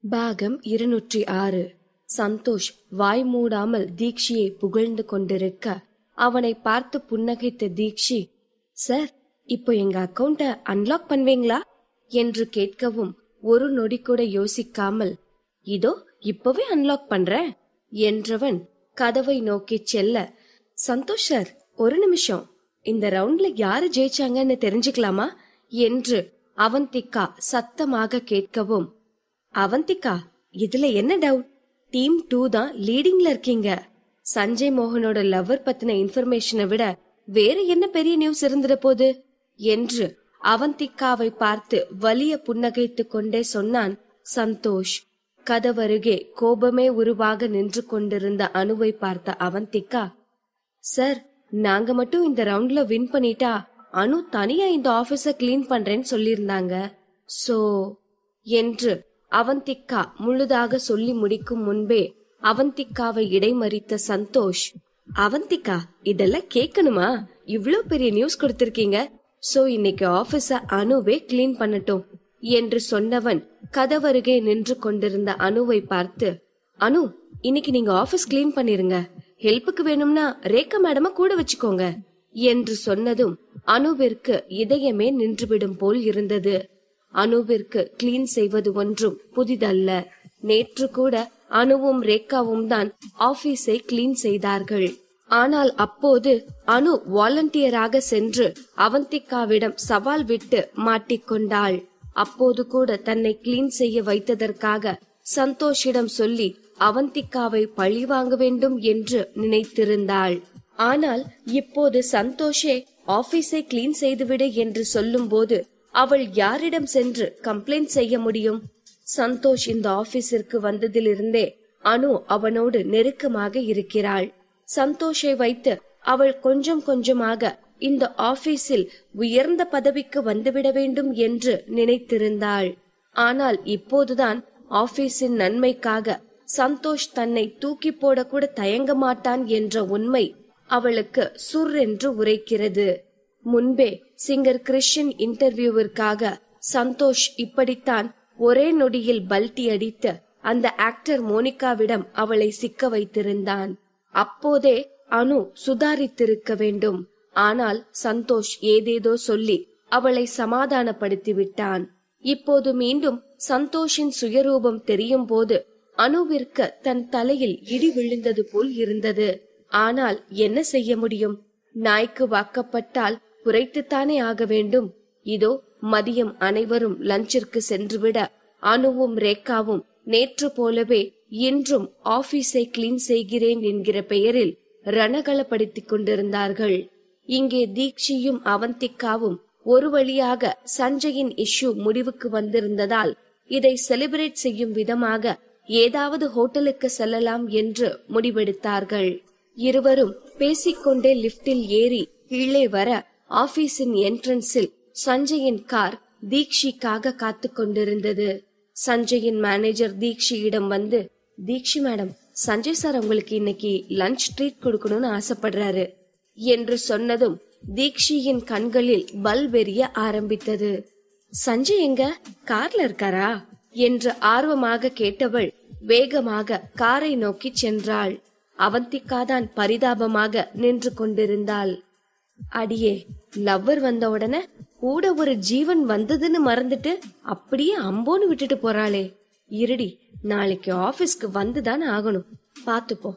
பாகம் 206. சந்தோஷ் வாய் மூடாமல் தீக்ஷியை புகழ்ந்து கொண்டிருக்க அவனை பார்த்து புன்னகைத்த தீக்ஷி, சார், இப்போ எங்க அக்கவுண்ட அன்லாக் பண்ணுவீங்களா என்று கேட்கவும் ஒரு நொடி கூட யோசிக்காமல், இதோ இப்பவே அன்லாக் பண்றேன் என்றவன் கதவை நோக்கி செல்ல, சந்தோஷ் சார், ஒரு நிமிஷம், இந்த ரவுண்ட்ல யாரு ஜெயிச்சாங்கன்னு தெரிஞ்சுக்கலாமா என்று அவந்திகா சத்தமாக கேட்கவும், அவந்திகா, இதுல என்ன டவுட்? டீம் 2 தான் லீடிங்ல இருக்கீங்க. சஞ்சய் மோகனோட லவ்வர் பத்தின இன்ஃபர்மேஷனை விட வேற என்ன பெரிய நியூஸ் இருந்துட போது என்று அவந்திகாவை பார்த்து வலிய புன்னகைத்து கொண்டே சொன்னான் சந்தோஷ். கதவருகே கோபமே உருவாக நின்று கொண்டிருந்த அனுவை பார்த்த அவந்திகா, சார், நாங்க மட்டும் இந்த ரவுண்ட்ல வின் பண்ணிட்டா அனு தனியா இந்த ஆபீஸ கிளீன் பண்றேன்னு சொல்லியிருந்தாங்க. சோ என்று அவந்திகா முழுதாக சொல்லி முடிக்கும் முன்பே அவந்திகாவை இடைமறித்த சந்தோஷ், அவந்திகா, இதெல்லாம் கேட்கணுமா? இவ்ளோ பெரிய நியூஸ் கொடுத்திருக்கீங்க. சோ இன்னைக்கு ஆபீஸ அனுவே கிளீன் பண்ணட்டும் என்று சொன்னவன் கதவருகே நின்று கொண்டிருந்த அனுவை பார்த்து, அனு, இன்னைக்கு நீங்க ஆபீஸ் கிளீன் பண்ணிருங்க. ஹெல்ப்புக்கு வேணும்னா ரேகா மேடம கூட வச்சுக்கோங்க என்று சொன்னதும் அனுவிற்கு இதயமே நின்றுவிடும் போல் இருந்தது. அனுவிற்கு கிளீன் செய்வது ஒன்றும் புதிதல்ல. நேற்று கூட அனுவும் ரேகாவும் தான் ஆபீஸை கிளீன் செய்தார்கள். ஆனால் அப்போது அனு வாலண்டியராக சென்று அவந்திகாவிடம் சவால் விட்டு மாட்டிக்கொண்டாள். அப்போது கூட தன்னை கிளீன் செய்ய வைத்ததற்காக சந்தோஷிடம் சொல்லி அவந்திகாவை பழி வாங்க வேண்டும் என்று நினைத்திருந்தாள். ஆனால் இப்போது சந்தோஷே ஆபீஸை கிளீன் செய்துவிடு என்று சொல்லும் போது அவள் யாரிடம் சென்று கம்ப்ளைண்ட் செய்ய முடியும்? சந்தோஷ் இந்த ஆபீஸிற்கு வந்ததிலிருந்தே அனு அவனோடு நெருக்கமாக இருக்கிறாள். சந்தோஷை வைத்து அவள் கொஞ்சம் கொஞ்சமாக இந்த ஆபீஸில் உயர்ந்த பதவிக்கு வந்துவிட வேண்டும் என்று நினைத்திருந்தாள். ஆனால் இப்போதுதான் ஆபீஸின் நன்மைக்காக சந்தோஷ் தன்னை தூக்கி போட கூட தயங்க மாட்டான் என்ற உண்மை அவளுக்கு சுர் என்று உரைக்கிறது. முன்பே சிங்கர் கிறிஸ்டின் இன்டர்வியூவிற்காக சந்தோஷ் இப்படித்தான் ஒரே நொடியில் பல்டி அடித்து அந்த ஆக்டர் மோனிகாவிடம் அவளை சிக்க வைத்திருந்தான். அப்போதே அனு சுதாரித்திருக்க வேண்டும். ஆனால் சந்தோஷ் ஏதேதோ சொல்லி அவளை சமாதானப்படுத்தி விட்டான். இப்போது மீண்டும் சந்தோஷின் சுயரூபம் தெரியும் போது அனுவிற்கு தன் தலையில் இடி விழுந்தது போல் இருந்தது. ஆனால் என்ன செய்ய முடியும்? நாய்க்கு வாக்கப்பட்டால் குறைத்துத்தானே ஆக வேண்டும். இதோ மதியம் அனைவரும் லஞ்சிற்கு சென்றுவிட அனுவும் ரேகாவும் நேற்று போலவே இன்றும் ஆபீஸை கிளீன் செய்கிறேன் என்கிற பெயரில் ரணகளப்படுத்திக் கொண்டிருந்தார்கள். இங்கே தீக்ஷியும் அவந்திகாவும் ஒரு வழியாக சஞ்சயின் இஷ்யூ முடிவுக்கு வந்திருந்ததால் இதை செலிப்ரேட் செய்யும் விதமாக ஏதாவது ஹோட்டலுக்கு செல்லலாம் என்று முடிவெடுத்தார்கள். இருவரும் பேசிக்கொண்டே லிப்டில் ஏறி கீழே வர ஆபீஸின் என்ட்ரன்ஸில் சஞ்சயின் கார் தீக்ஷிக்காக காத்து கொண்டிருந்தது. சஞ்சயின் மேனேஜர் தீக்ஷியிடம் வந்து, தீக்ஷி மேடம், சஞ்சய் சார் உங்களுக்கு இன்னைக்கு லஞ்ச் ட்ரீட் கொடுக்கணும்னு ஆசைப்படுறாரு என்று சொன்னதும் தீக்ஷியின் கண்களில் பல்வெறிய ஆரம்பித்தது. சஞ்சய் எங்க? கார்ல இருக்காரா என்று ஆர்வமாக கேட்டவள் வேகமாக காரை நோக்கி சென்றாள். அவந்திகாதான் பரிதாபமாக நின்று கொண்டிருந்தாள். அடியே, லவ்வர் வந்த உடனே கூட ஒரு ஜீவன் வந்ததுன்னு மறந்துட்டு அப்படியே அம்போன்னு விட்டுட்டு போறாளே. இருடி, நாளைக்கு ஆபீஸ்க்கு வந்துதான் ஆகணும், பாத்துப்போ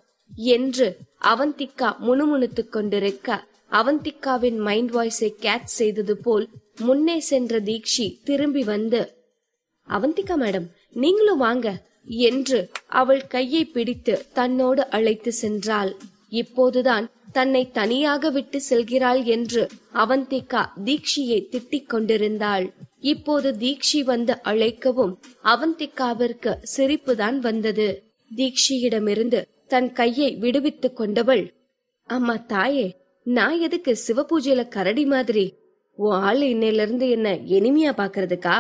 என்று அவந்திகா முணுமுணுத்துக் கொண்டிருக்க அவந்திகாவின் மைண்ட் வாய்ஸை கேட்ச் செய்தது போல் முன்னே சென்ற தீக்ஷி திரும்பி வந்து, அவந்திகா மேடம், நீங்களும் வாங்க என்று அவள் கையை பிடித்து தன்னோடு அழைத்து சென்றாள். இப்போதுதான் தன்னை தனியாக விட்டு செல்கிறாள் என்று அவந்திகா தீக்ஷியை திட்டிக் கொண்டிருந்தாள். இப்போது தீக்ஷி வந்து அழைக்கவும் அவந்திகாவிற்கு சிரிப்புதான் வந்தது. தீக்ஷியிடமிருந்து தன் கையை விடுவித்துக் கொண்டவள், அம்மா தாயே, நான் எதுக்கு சிவபூஜையில கரடி மாதிரி? உன் ஆளு இன்னையில இருந்து என்ன எனிமையா பாக்குறதுக்கா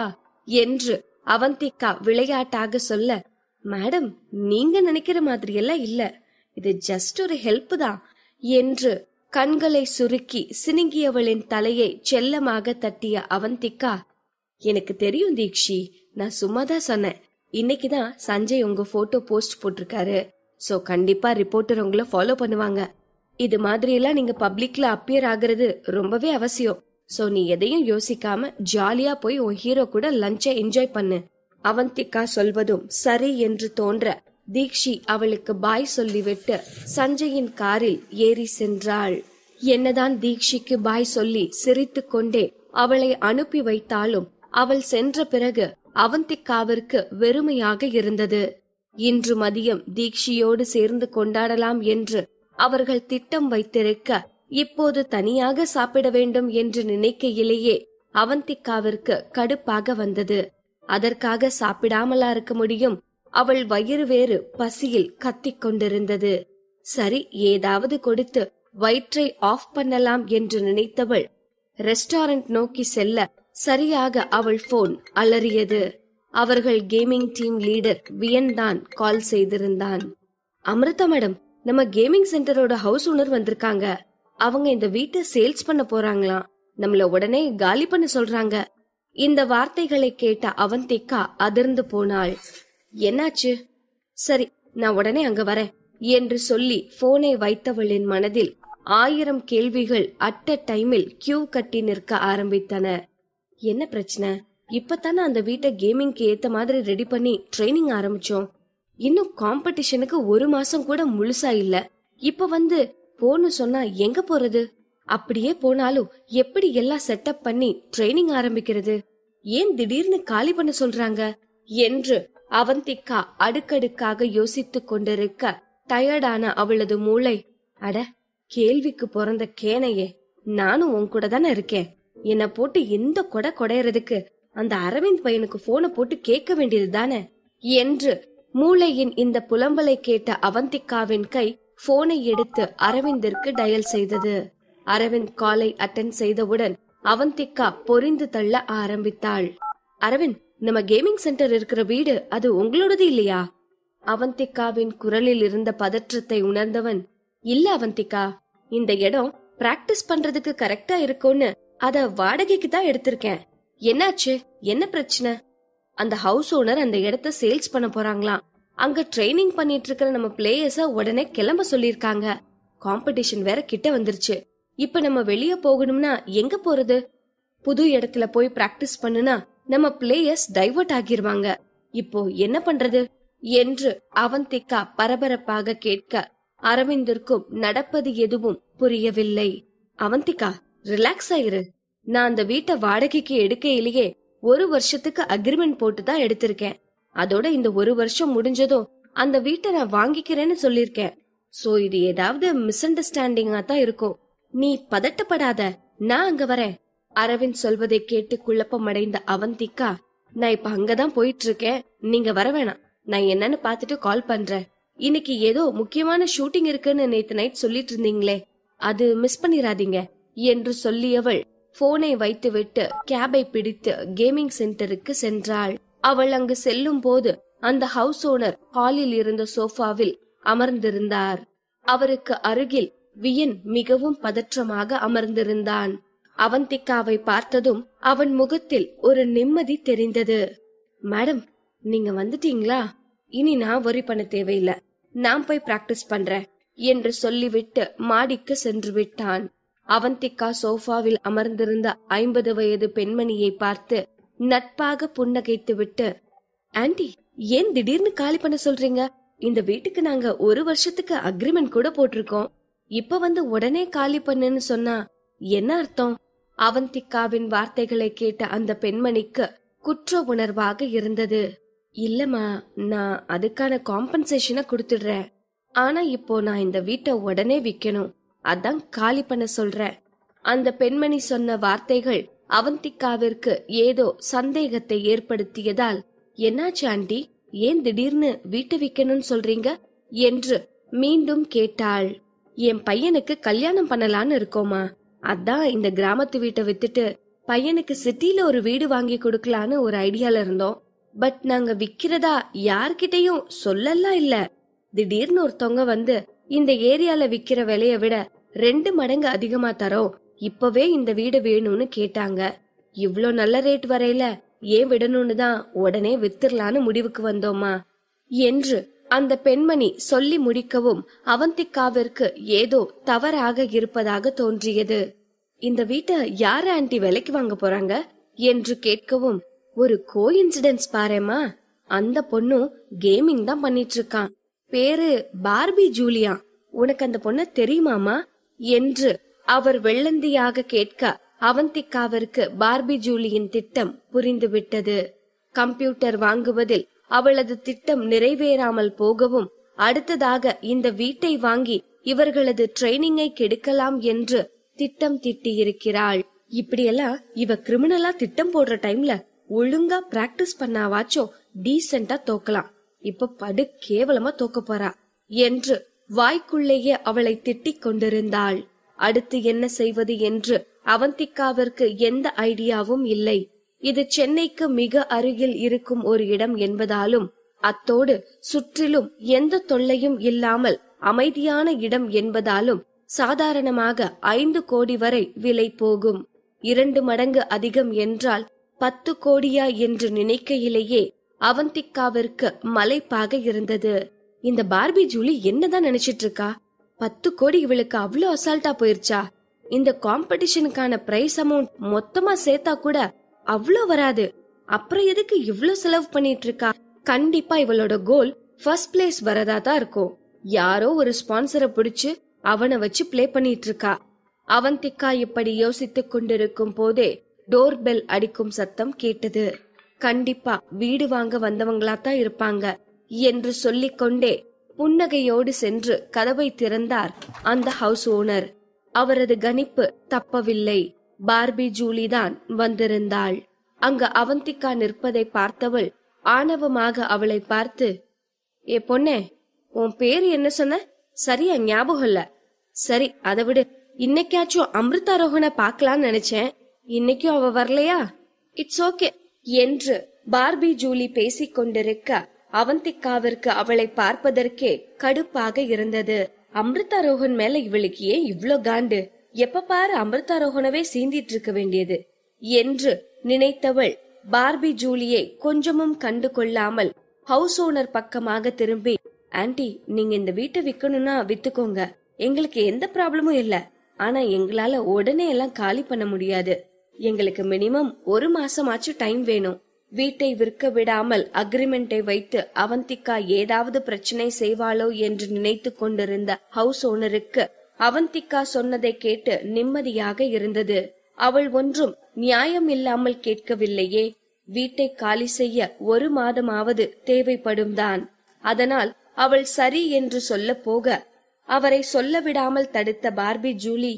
என்று அவந்திகா விளையாட்டாக சொல்ல, மேடம், நீங்க நினைக்கிற மாதிரி எல்லாம் இல்ல, இது ஜஸ்ட் ஒரு ஹெல்ப் தான் என்று கண்களை சுருக்கி சினுங்கியவளின் தலையை செல்லமாக தட்டிய அவந்திகா, எனக்கு தெரியும் தீக்ஷி, நான் சும்மாதான் சொன்னேன், இன்னைக்குதான் சஞ்சய் உங்க போட்டோ போஸ்ட் போட்டிருக்காரு. சோ கண்டிப்பா ரிப்போர்ட்டர் உங்களை ஃபாலோ பண்ணுவாங்க. இது மாதிரி எல்லாம் நீங்க பப்ளிக்ல அப்பியர் ஆகுறது ரொம்பவே அவசியம். சோ நீ எதையும் யோசிக்காம ஜாலியா போய் உன் ஹீரோ கூட லஞ்சை என்ஜாய் பண்ணு. அவந்திகா சொல்வதும் சரி என்று தோன்ற தீக்ஷி அவளுக்கு பாய் சொல்லிவிட்டு சஞ்சயின் காரில் ஏறி சென்றாள். என்னதான் தீக்ஷிக்கு பாய் சொல்லி சிரித்து கொண்டே அவளை அனுப்பி வைத்தாலும் அவள் சென்ற பிறகு அவந்திகாவிற்கு வெறுமையாக இருந்தது. இன்று மதியம் தீக்ஷியோடு சேர்ந்து கொண்டாடலாம் என்று அவர்கள் திட்டம் வைத்திருக்க, இப்போது தனியாக சாப்பிட வேண்டும் என்று நினைக்கையிலேயே அவந்திகாவிற்கு கடுப்பாக வந்தது. அதற்காக சாப்பிடாமலா இருக்க முடியும்? அவள் வயிறு வேறு பசியில் கத்திக் கொண்டிருந்தது. சரி, ஏதாவது கொடுத்து வயிற்றை ஆஃப் பண்ணலாம் என்று நினைத்தவள் ரெஸ்டாரண்ட் நோக்கி செல்ல சரியாக அவள் போன் அலறியது. அவர்கள் கேமிங் டீம் லீடர் வியன் தான் கால் செய்திருந்தான். அமிர்தா மேடம், நம்ம கேமிங் சென்டரோட ஹவுஸ் ஓனர் வந்திருக்காங்க. அவங்க இந்த வீட்டை சேல்ஸ் பண்ண போறாங்களாம். நம்மள உடனே காலி பண்ண சொல்றாங்க. இந்த வார்த்தைகளை கேட்ட அவந்திகா அதிர்ந்து போனாள். என்னாச்சு? சரி, நான் உடனே அங்க வரேன் என்று சொல்லி போனை வைத்தவளின் மனதில் 1000 கேள்விகள் அட் அ டைமில் கியூ கட்டி நிற்க ஆரம்பித்தன. என்ன பிரச்சனை? இப்பதானே அந்த வீட்டை கேமிங்க்கு ஏத்த மாதிரி ரெடி பண்ணி ட்ரைனிங் ஆரம்பிச்சோம். இன்னும் காம்படிஷனுக்கு 1 மாசம் கூட முழுசா இல்ல. இப்ப வந்து போன்னு சொன்னா எங்க போறது? அப்படியே போனாலும் எப்படி எல்லாம் செட்டப் பண்ணி ட்ரைனிங் ஆரம்பிக்கிறது? ஏன் திடீர்னு காலி பண்ண சொல்றாங்க என்று அவந்திகா அடுக்கடுக்காக யோசித்துக் கொண்டிருக்க, டயர்டான அவளது மூளை, அட கேள்விக்கு பிறந்த கேனையே, நானும் உன் கூட தானே இருக்கேன். என்ன போட்டு எந்த கொடை கொடையறதுக்கு அந்த அரவிந்த் பையனுக்கு போனை போட்டு கேட்க வேண்டியது தானே என்று மூளையின் இந்த புலம்பலை கேட்ட அவந்திகாவின் கை போனை எடுத்து அரவிந்திற்கு டயல் செய்தது. அரவிந்த் காலை அட்டென்ட் செய்தவுடன் அவந்திகா பொரிந்து தள்ள ஆரம்பித்தாள். அரவிந்த், நம்ம கேமிங் சென்டர் இருக்கிற வீடு அது உங்களோடது இல்லையா? அவந்திகாவின் குரலில் இருந்த பதற்றத்தை உணர்ந்தவன், இல்ல அவந்திகா, இந்த இடம் பிராக்டிஸ் பண்றதுக்கு கரெக்டா இருக்கும்னு அத வாடகைக்கு தான் எடுத்திருக்கேன். என்னாச்சு? என்ன பிரச்சனை? அந்த ஹவுஸ் ஓனர் அந்த இடத்த சேல்ஸ் பண்ண போறாங்களாம். அங்க ட்ரைனிங் பண்ணிட்டு இருக்கிற நம்ம பிளேயர்ஸ உடனே கிளம்ப சொல்லிருக்காங்க. காம்படிஷன் வேற கிட்ட வந்துருச்சு. இப்ப நம்ம வெளிய போகணும்னா எங்க போறது? புது இடத்துல போய் பிராக்டிஸ் பண்ணுனா நம்ம பிளேயர்ஸ் டைவர்ட் ஆகிருவாங்க. இப்போ என்ன பண்றது என்று அவந்திகா பரபரப்பாக கேட்க, அரவிந்திற்கும் நடப்பது எதுவும் புரியவில்லை. அவந்திகா, ரிலாக்ஸ் ஆயிரு. நான் அந்த வீட்டை வாடகைக்கு எடுக்கையிலேயே 1 வருஷத்துக்கு அக்ரிமெண்ட் போட்டு தான் எடுத்திருக்கேன். அதோட இந்த 1 வருஷம் முடிஞ்சதும் அந்த வீட்டை நான் வாங்கிக்கிறேன்னு சொல்லிருக்கேன். சோ இது ஏதாவது மிஸ் அண்டர்ஸ்டாண்டிங்கா தான் இருக்கும். நீ பதட்டப்படாத, நான் அங்க வரேன். அரவிந்த் சொல்வதை கேட்டு குழப்பம் அடைந்த அவந்திகா, நான் இப்ப அங்கதான் போயிட்டு இருக்கேன், நீங்க வர வேணாம். நான் என்னன்னு பாத்துட்டு கால் பண்றேன். இன்னைக்கு ஏதோ முக்கியமான ஷூட்டிங் இருக்குன்னு நேத்து நைட் சொல்லிட்டு இருந்தீங்களே, அது மிஸ் பண்ணிராதீங்க என்று சொல்லியவள் போனை வைத்துவிட்டு கேபை பிடித்து கேமிங் சென்டருக்கு சென்றாள். அவள் அங்கு செல்லும் போது அந்த ஹவுஸ் ஓனர் ஹாலில் இருந்த சோஃபாவில் அமர்ந்திருந்தார். அவருக்கு அருகில் வியன் மிகவும் பதற்றமாக அமர்ந்திருந்தான். அவந்திகாவை பார்த்ததும் அவன் முகத்தில் ஒரு நிம்மதி தெரிந்தது. மேடம், நீங்க வந்துட்டீங்களா? இனி நான் வொரி பண்ண தேவையில்லை, நான் போய் பிராக்டிஸ் பண்றேன் என்று சொல்லிவிட்டு மாடிக்கு சென்று விட்டான். அவந்திகா சோஃபாவில் அமர்ந்திருந்த 50 வயது பெண்மணியை பார்த்து நட்பாக புன்னகைத்து விட்டு, ஆன்ட்டி, ஏன் திடீர்னு காலி பண்ண சொல்றீங்க? இந்த வீட்டுக்கு நாங்க 1 வருஷத்துக்கு அக்ரிமெண்ட் கூட போட்டிருக்கோம். இப்ப வந்து உடனே காலி பண்ணுன்னு சொன்னா என்ன அர்த்தம்? அவந்திகாவின் வார்த்தைகளை கேட்ட அந்த பெண்மணிக்கு குற்ற உணர்வாக இருந்தது. இல்லம்மா, நான் அதுக்கான காம்பன்சேஷனை கொடுத்துடுறேன். ஆனா இப்போ நான் இந்த வீட்டை உடனே விக்கணும், அதான் காலி பண்ண சொல்றேன். அந்த பெண்மணி சொன்ன வார்த்தைகள் அவந்திகாவிற்கு ஏதோ சந்தேகத்தை ஏற்படுத்தியதால், என்னாச்சு ஆண்டி, ஏன் திடீர்னு வீட்டை விக்கணும்னு சொல்றீங்க என்று மீண்டும் கேட்டாள். என் பையனுக்கு கல்யாணம் பண்ணலான்னு இருக்கோமா, அதான் இந்த கிராமத்து வீட்டை வித்துட்டு பையனுக்கு சிட்டில ஒரு வீடு வாங்கி கொடுக்கலான்னு ஒரு ஐடியால இருந்தோம். பட் நாங்க விக்கிறதா யார்கிட்டயும் சொல்லலாம் இல்ல. திடீர்னு ஒருத்தவங்க வந்து இந்த ஏரியால விக்கிற விலைய விட 2 மடங்கு அதிகமா தரோம், இப்பவே இந்த வீடு வேணும்னு கேட்டாங்க. இவ்ளோ நல்ல ரேட் வரையில ஏன் விடணும்னு தான் உடனே வித்துர்லான்னு முடிவுக்கு வந்தோமா என்று அந்த பெண்மணி சொல்லி முடிக்கவும் அவந்திகாவிற்கு ஏதோ தவறாக இருப்பதாக தோன்றியது. இந்த வீட்டை யாரு ஆன்ட்டி விலைக்கு வாங்க போறாங்க என்று கேட்கவும், ஒரு கோஇன்சிடென்ஸ் பாரேமா, அந்த பொண்ணும் கேமிங் தான் பண்ணிட்டு இருக்கான். பேரு பார்பி ஜூலியா. உனக்கு அந்த பொண்ண தெரியுமாமா என்று அவர் வெள்ளந்தியாக கேட்க அவந்திகாவிற்கு பார்பி ஜூலியின் திட்டம் புரிந்துவிட்டது. கம்ப்யூட்டர் வாங்குவதில் அவளது திட்டம் நிறைவேறாமல் போகவும், அடுத்ததாக இந்த வீட்டை வாங்கி இவர்களது ட்ரைனிங்கை கெடுக்கலாம் என்று திட்டம் திட்டியிருக்கிறாள். இப்படியெல்லாம் இவ கிரிமினலா திட்டம் போடுற டைம்ல ஒழுங்கா பிராக்டிஸ் பண்ணாவாச்சோ டீசென்டா தோக்கலாம். இப்ப படு கேவலமா தோக்க போறா என்று வாய்க்குள்ளேயே அவளை திட்டிக் கொண்டிருந்தாள். அடுத்து என்ன செய்வது என்று அவந்திகாவிற்கு எந்த ஐடியாவும் இல்லை. இது சென்னைக்கு மிக அருகில் இருக்கும் ஒரு இடம் என்பதாலும், அத்தோடு சுற்றிலும் எந்த தொல்லையும் இல்லாமல் அமைதியான இடம் என்பதாலும் சாதாரணமாக 5 கோடி வரை விலை போகும். 2 மடங்கு அதிகம் என்றால் 10 கோடியா என்று நினைக்கையிலேயே அவந்திகாவிற்கு மலைப்பாக இருந்தது. இந்த பார்பி ஜூலி என்னதான் நினைச்சிட்டு இருக்கா? 10 கோடி இவளுக்கு அவ்வளவு அசால்ட்டா போயிருச்சா? இந்த காம்படிஷனுக்கான பிரைஸ் அமௌண்ட் மொத்தமா சேர்த்தா கூட அவ்வளோ வராது. அப்புறம் எதுக்கு இவ்ளோ செலவு பண்ணிட்டு இருக்கா? கண்டிப்பா இவளோட கோல் ஃபர்ஸ்ட் பிளேஸ் வரதா தான் இருக்கும். யாரோ ஒரு ஸ்பான்சரை பிடிச்சு அவனை வச்சு பிளே பண்ணிட்டு இருக்கா. அவந்திகா இப்படி யோசித்துக் கொண்டிருக்கும் போதே டோர் பெல் அடிக்கும் சத்தம் கேட்டது. கண்டிப்பா வீடு வாங்க வந்தவங்களாத்தான் இருப்பாங்க என்று சொல்லிக்கொண்டே புன்னகையோடு சென்று கதவை திறந்தார் அந்த ஹவுஸ் ஓனர். அவரது கணிப்பு தப்பவில்லை. பார்பி ஜூலி தான் வந்திருந்தாள். அங்க அவந்திகா நிற்பதை பார்த்தவள் ஆணவமாக அவளை பார்த்து, ஏ பொண்ணே, உன் பேரு என்ன சொன்ன? சரியா ஞாபகம் இல்ல. சரி, அதை விடு. இன்னைக்காச்சும் அமிர்தாரோகனை பார்க்கலான்னு நினைச்சேன். இன்னைக்கும் அவ வரலையா? இட்ஸ் ஓகே என்று பார்பி ஜூலி பேசிக் கொண்டிருக்க அவந்திகாவிற்கு அவளை பார்ப்பதற்கே கடுப்பாக இருந்தது. அமிர்தாரோகன் மேல இவளுக்கு ஏன் இவ்ளோ காண்டு? எப்ப பாரு அமிர்தாரோகனவே சீந்திட்டு இருக்க வேண்டியது என்று நினைத்தவள் பார்பி ஜூலியை கொஞ்சமும் கண்டு கொள்ளாமல் ஹவுஸ் ஓனர் பக்கமாக திரும்பி, ஆன்ட்டி, நீங்க இந்த வீட்டை விக்கணும்னா வித்துக்கோங்க, எங்களுக்கு எந்த ப்ராப்ளமும் இல்ல. ஆனா எங்களால உடனே எல்லாம் காலி பண்ண முடியாது. எங்களுக்கு மினிமம் 1 மாசமாச்சு டைம் வேணும். வீட்டை விற்க விடாமல் அக்ரிமெண்டை வைத்து அவந்திகா ஏதாவது பிரச்சனை செய்வாளோ என்று நினைத்து கொண்டிருந்த ஹவுஸ் ஓனருக்கு அவந்திகா சொன்னதை கேட்டு நிம்மதியாக இருந்தது. அவள் ஒன்றும் நியாயம் இல்லாமல் கேட்கவில்லையே. வீட்டை காலி செய்ய 1 மாதமாவது தேவைப்படும் தான். அதனால் அவள் சரி என்று சொல்ல போக அவரை சொல்ல விடாமல் தடுத்த பார்பி ஜூலி,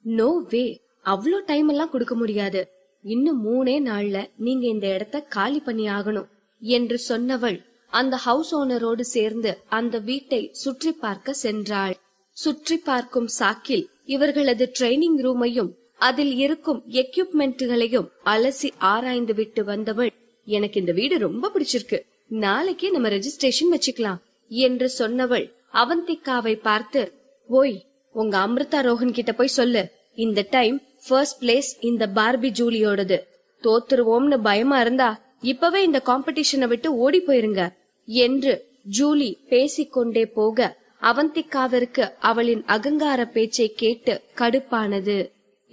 நோ வே, அவ்வளோ டைம் எல்லாம் கொடுக்க முடியாது. இன்னும் 3 நாள்ல நீங்க இந்த இடத்த காலி பண்ணி ஆகணும் என்று சொன்னவள் அந்த ஹவுஸ் ஓனரோடு சேர்ந்து அந்த வீட்டை சுற்றி பார்க்க சென்றாள். சுற்றி பார்க்கும் சாக்கில் இவர்களது ட்ரைனிங் ரூமையும் அதில் இருக்கும் எக்யூப்மெண்ட்களையும் அலசி ஆராய்ந்து விட்டு வந்தவள், எனக்கு இந்த வீடு ரொம்ப பிடிச்சிருக்கு, நாளைக்கே நம்ம ரெஜிஸ்ட்ரேஷன் வச்சுக்கலாம் என்று சொன்னவள் அவந்திகாவை பார்த்து, ஓய், உங்க அமிர்தாரோகன் கிட்ட போய் சொல்லு, இந்த டைம் ஃபர்ஸ்ட் பிளேஸ் இந்த பார்பி ஜூலியோடது. தோத்துருவோம்னு பயமா இருந்தா இப்பவே இந்த காம்படிஷனை விட்டு ஓடி போயிருங்க என்று ஜூலி பேசிக்கொண்டே போக அவந்திகாவிற்கு அவளின் அகங்கார பேச்சை கேட்டு கடுப்பானது.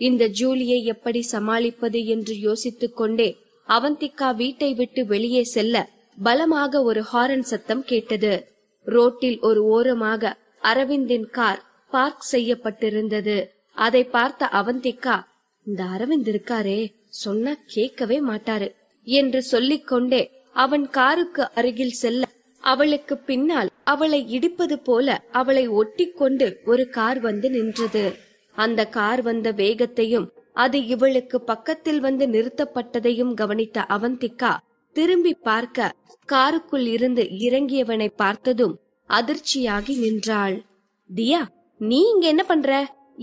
இந்த ஜூலியை எப்படி சமாளிப்பது என்று யோசித்துக் கொண்டே அவந்திகா வீட்டை விட்டு வெளியே செல்ல பலமாக ஒரு ஹாரன் சத்தம் கேட்டது. ரோட்டில் ஒரு ஓரமாக அரவிந்தின் கார் பார்க் செய்யப்பட்டிருந்தது. அதை பார்த்த அவந்திகா, இந்த அரவிந்த் இருக்காரே, சொன்னா கேட்கவே மாட்டாரு என்று சொல்லிக்கொண்டே அவன் காருக்கு அருகில் செல்ல அவளுக்கு பின்னால் அவளை இடிப்பது போல அவளை ஒட்டி கொண்டு ஒரு கார் வந்து நின்றது. அந்த கார் வந்த வேகத்தையும் அது இவளுக்கு பக்கத்தில் வந்து நிறுத்தப்பட்டதையும் கவனித்த அவந்திகா திரும்பி பார்க்க காருக்குள் இருந்து இறங்கியவனை பார்த்ததும் அதிர்ச்சியாகி நின்றாள். தியா, நீ இங்க என்ன பண்ற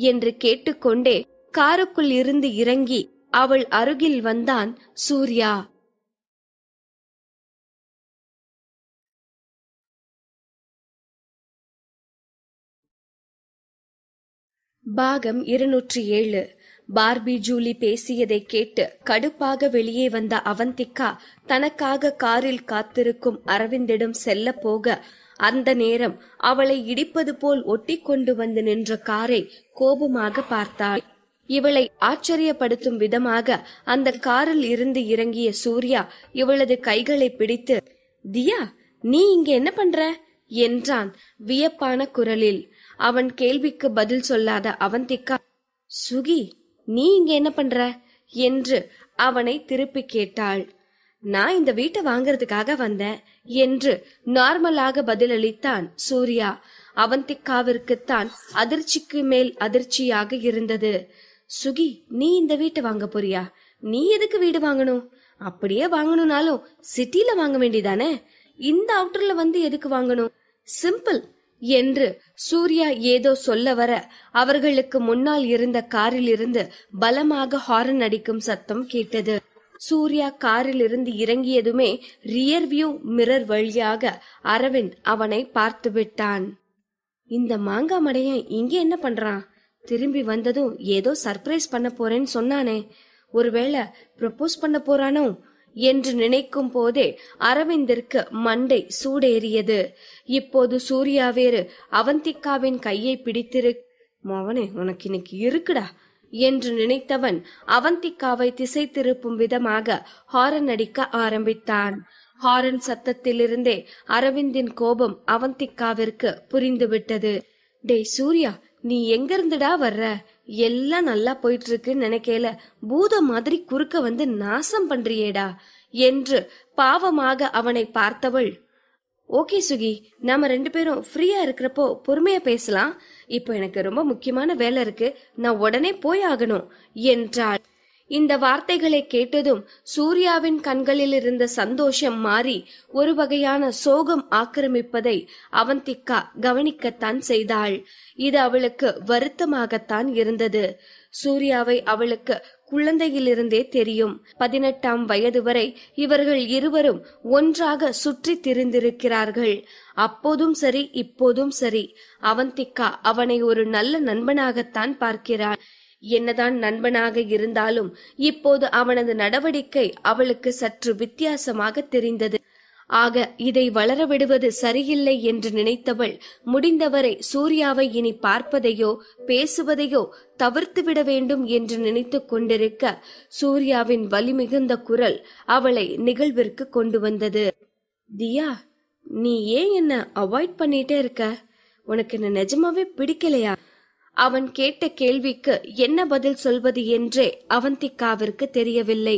என்று கேட்டுக்கொண்டே காருக்குள் இருந்து இறங்கி அவள் அருகில் வந்தான் சூர்யா. பாகம் 207. பார்பி ஜூலி பேசியதை கேட்டு கடுப்பாக வெளியே வந்த அவந்திகா தனக்காக காரில் காத்திருக்கும் அரவிந்திடம் செல்ல போக அந்த நேரம் அவளை இடிப்பது போல் ஒட்டி கொண்டு வந்து நின்ற காரை கோபமாக பார்த்தாள். இவளை ஆச்சரியப்படுத்தும் விதமாக அந்த காரில் இருந்து இறங்கிய சூர்யா இவளது கைகளை பிடித்து, தியா, நீ இங்க என்ன பண்ற என்றான் வியப்பான குரலில். அவன் கேள்விக்கு பதில் சொல்லாத அவந்திகா, சுகி, நீ இங்க என்ன பண்ற என்று அவனை திருப்பி கேட்டாள். நான் இந்த வீட்டை வாங்கறதுக்காக வந்தேன் என்று நார்மலாக பதிலளித்தான் சூர்யா. அவந்திகாவிற்குத்தான் அதிர்ச்சிக்கு மேல் அதிர்ச்சியாக இருந்தது. சுகி, நீ இந்த வீட்டை வாங்க போறியா? நீ எதுக்கு வீடு வாங்கணும்? அப்படியே வாங்கணும்னாலும் சிட்டில வாங்க வேண்டியதானே, இந்த அவுட்டர்ல வந்து எதுக்கு வாங்கணும்? சிம்பிள் என்று சூர்யா ஏதோ சொல்ல வர அவர்களுக்கு முன்னால் இருந்த காரில் இருந்து பலமாக ஹாரன் அடிக்கும் சத்தம் கேட்டது. சூர்யா காரில் இருந்து இறங்கியதுமே ரியர் வியூ மிரர் வழியாக அரவிந்த் அவனை பார்த்து விட்டான். இந்த மாங்கா மடையன் இங்க என்ன பண்றான்? திரும்பி வந்ததும் ஏதோ சர்ப்ரைஸ் பண்ண போறேன்னு சொன்னானே, ஒருவேளை ப்ரப்போஸ் பண்ண போறானோ என்று நினைக்கும் போதே அரவிந்திற்கு மண்டை சூடேறியது. இப்போது சூர்யா வேறு அவந்திகாவின் கையை பிடித்திரு, மவனே உனக்கு இன்னைக்கு இருக்குடா என்று நினைத்தவன் அவந்திகாவை திசை திருப்பும் விதமாக ஹாரன் அடிக்க ஆரம்பித்தான். ஹாரன் சத்தத்திலிருந்தே அரவிந்தின் கோபம் அவந்திகாவிற்கு புரிந்துவிட்டது. டேய் சூர்யா, நீ எங்க இருந்துடா வர்ற? எல்லாம் நல்லா போயிட்டு இருக்குன்னு நினைக்கல, பூத மாதிரி குறுக்க வந்து நாசம் பண்றியேடா என்று பாவமாக அவனை பார்த்தவள், ஓகே சுகி, நாம 2 பேரும் ஃப்ரீயா இருக்கிறப்போ பொறுமையா பேசலாம். இப்போ எனக்கு ரொம்ப முக்கியமான வேலை இருக்கு, நான் உடனே போய் ஆகணும் என்றாள். இந்த வார்த்தைகளை கேட்டதும் சூர்யாவின் கண்களில் இருந்த சந்தோஷம் மாறி ஒரு வகையான சோகம் ஆக்கிரமிப்பதை அவந்திகா கவனிக்கத்தான் செய்தாள். இது அவளுக்கு வருத்தமாகத்தான் இருந்தது. சூர்யாவை அவளுக்கு குழந்தையிலிருந்தே தெரியும். 18ஆம் வயது வரை இவர்கள் இருவரும் ஒன்றாக சுற்றி திரிந்திருக்கிறார்கள். அப்போதும் சரி, இப்போதும் சரி, அவந்திகா அவனை ஒரு நல்ல நண்பனாகத்தான் பார்க்கிறாள். என்னதான் நண்பனாக இருந்தாலும் இப்போது அவனது நடவடிக்கை அவளுக்கு சற்று வித்தியாசமாக தெரிந்தது. ஆக இதை வளர விடுவது சரியில்லை என்று நினைத்தவள் முடிந்தவரை சூர்யாவை இனி பார்ப்பதையோ பேசுவதையோ தவிர்த்து விட வேண்டும் என்று நினைத்து கொண்டிருக்க சூர்யாவின் வலிமிகுந்த குரல் அவளை நிகழ்விற்கு கொண்டு வந்தது. தியா, நீ ஏன் என்ன அவாய்ட் பண்ணிட்டே இருக்க? உனக்கு என்ன நிஜமாவே பிடிக்கலையா? அவன் கேட்ட கேள்விக்கு என்ன பதில் சொல்வது என்றே அவந்திகாவிற்கு தெரியவில்லை.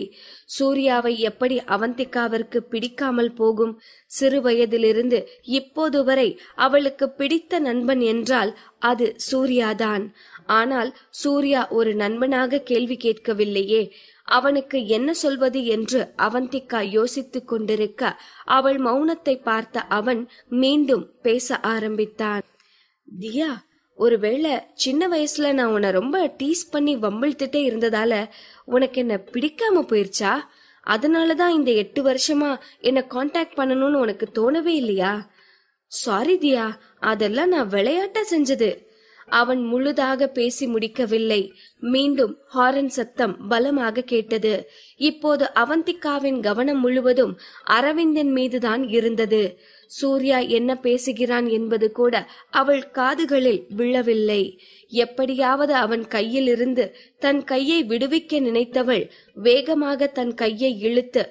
சூர்யாவை எப்படி அவந்திகாவிற்கு பிடிக்காமல் போகும்? சிறு வயதிலிருந்து இப்போது வரை அவளுக்கு பிடித்த நண்பன் என்றால் அது சூர்யாதான். ஆனால் சூர்யா ஒரு நண்பனாக கேள்வி கேட்கவில்லையே. அவனுக்கு என்ன சொல்வது என்று அவந்திகா யோசித்துக் கொண்டிருக்க அவள் மௌனத்தை பார்த்த அவன் மீண்டும் பேச ஆரம்பித்தான். தியா, ஒருவேளை சின்ன வயசுல நான் உன்னை ரொம்ப டீஸ் பண்ணி வம்பிழ்த்துட்டே இருந்ததால உனக்கு என்ன பிடிக்காம போயிருச்சா? அதனாலதான் இந்த 8 வருஷமா என்ன காண்டாக்ட் பண்ணணும்னு உனக்கு தோணவே இல்லையா? சாரி தியா, அதெல்லாம் நான் விளையாட்டா செஞ்சது. அவன் முழுதாக பேசி முடிக்கவில்லை. மீண்டும் ஹாரன் சத்தம் பலமாக கேட்டது. இப்போது அவந்திகாவின் கவனம் முழுவதும் அரவிந்தின் மீதுதான் இருந்தது. சூர்யா என்ன பேசுகிறான் என்பது கூட அவள் காதுகளில் விழவில்லை. எப்படியாவது அவன் கையில் இருந்து தன் கையை விடுவிக்க நினைத்தவள் வேகமாக தன் கையை இழுத்து,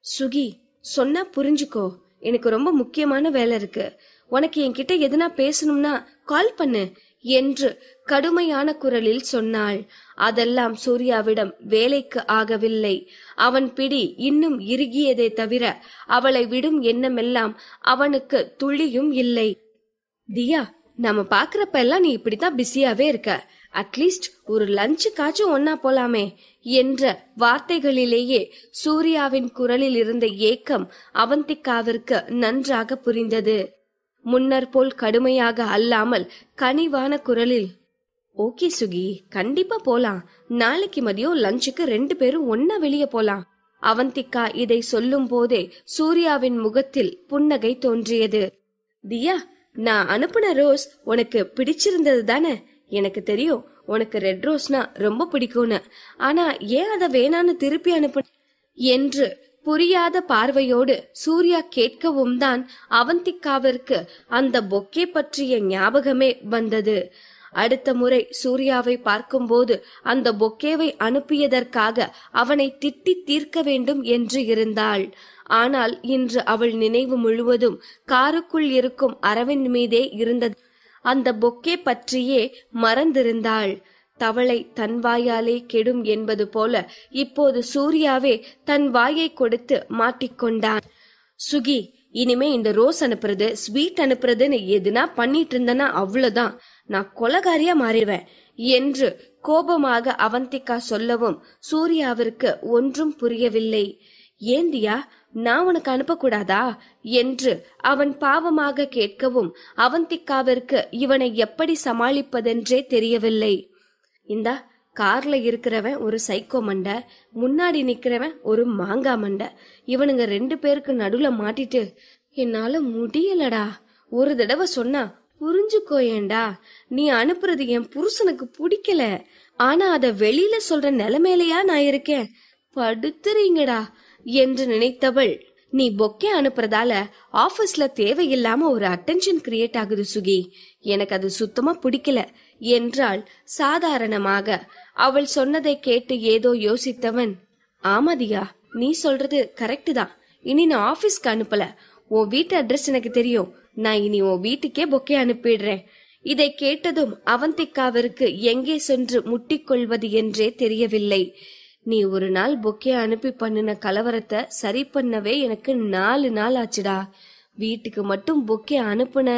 சுகி, சொன்னா புரிஞ்சுக்கோ, எனக்கு ரொம்ப முக்கியமான வேலை இருக்கு, உனக்கு என்கிட்ட எதுனா பேசணும்னா கால் பண்ணு என்று கடுமையான குரலில் சொன்னாள். அதெல்லாம் சூர்யாவிடம் வேலைக்கு ஆகவில்லை. அவன் பிடி இன்னும் இறுகியதை தவிர அவளை விடும் எண்ணமெல்லாம் அவனுக்கு துளியும் இல்லை. தியா, நாம பாக்குறப்ப எல்லாம் நீ இப்படித்தான் பிஸியாவே இருக்க, அட்லீஸ்ட் ஒரு லஞ்சுக்காச்சும் ஒன்னா போலாமே என்ற வார்த்தைகளிலேயே சூர்யாவின் குரலில் இருந்த ஏக்கம் அவந்திகாவிற்கு நன்றாக புரிந்தது. முன்னர் போல் கடுமையாக அல்லாமல் கனிவான குரலில், ஓகே சுகி, கண்டிப்பா போலாம், நாளைக்கு மதியம் லஞ்சுக்கு 2 பேரும் ஒன்னா வெளியே போலாம். அவந்திகா இதை சொல்லும் போதே சூர்யாவின் முகத்தில் புன்னகை தோன்றியது. தியா, நான் அனுப்புன ரோஸ் உனக்கு பிடிச்சிருந்தது தானே? எனக்கு தெரியும், உனக்கு ரெட் ரோஸ்னா ரொம்ப பிடிக்கும்னு. ஆனா ஏன் அத வேணான்னு திருப்பி அனுப்பு என்று புரியாத பார்வையோடு சூர்யா கேட்கவும் தான் அவந்திகாவிற்கு அந்த பொக்கே பற்றிய ஞாபகமே வந்தது. அடுத்த முறை சூர்யாவை பார்க்கும்போது அந்த பொக்கேவை அனுப்பியதற்காக அவனை திட்டி தீர்க்க வேண்டும் என்று இருந்தாள். ஆனால் இன்று அவள் நினைவு முழுவதும் காருக்குள் இருக்கும் அரவிந்த் மீதே இருந்தது. அந்த பொக்கே பற்றியே மறந்திருந்தாள். தவளை தன் வாயாலே கெடும் என்பது போல இப்போது சூர்யாவே தன் வாயை கொடுத்து மாட்டிக்கொண்டான். சுகி, இனிமே இந்த ரோஸ் அனுப்புறது ஸ்வீட் அனுப்புறதுன்னு எதுனா பண்ணிட்டு இருந்தனா அவ்வளவுதான், நான் கொலகாரியா மாறிடுவேன் என்று கோபமாக அவந்திகா சொல்லவும் சூர்யாவிற்கு ஒன்றும் புரியவில்லை. ஏந்தியா, நான் உனக்கு அனுப்பக்கூடாதா என்று அவன் பாவமாக கேட்கவும் அவந்திகாவிற்கு இவனை எப்படி சமாளிப்பதென்றே தெரியவில்லை. இந்தா, கார்ல இருக்கிறவன் ஒரு சைக்கோ மண்டை, முன்னாடி நிக்கிறவன் ஒரு மாங்கா மண்டை, இவனுங்க 2 பேருக்கு நடுவுல மாட்டிட்டு என்னால முடியலடா. ஒரு தடவை சொன்னா புரிஞ்சுக்கோயேண்டா. நீ அனுப்புறது என் புருஷனுக்கு பிடிக்கல, ஆனா அத வெளியில சொல்ற நிலைமையிலயா நான் இருக்கேன், படுத்துறீங்கடா என்று நினைத்தவள், நீ பொக்கே அனுப்புறதால ஆபீஸ்ல தேவையில்லாம ஒரு அட்டென்ஷன் கிரியேட் ஆகுது சுகி, எனக்கு அது சுத்தமா பிடிக்கல என்றாள் சாதாரணமாக. அவள் சொன்னதை கேட்டு ஏதோ யோசித்தவன், ஆமாதியா, நீ சொல்றது கரெக்ட் தான், இனி நான் ஆபீஸ்க்கு அனுப்பல, உன் வீட்டு அட்ரஸ் எனக்கு தெரியும், நான் இனி உன் வீட்டுக்கே பொக்கே அனுப்பிடுறேன். இதை கேட்டதும் அவந்திகாவிற்கு எங்கே சென்று முட்டிக்கொள்வது என்றே தெரியவில்லை. நீ ஒரு நாள் பொக்கே அனுப்பி பண்ணின கலவரத்தை சரி பண்ணவே எனக்கு 4 நாள் ஆச்சுடா. வீட்டுக்கு மட்டும் பொக்கே அனுப்புன,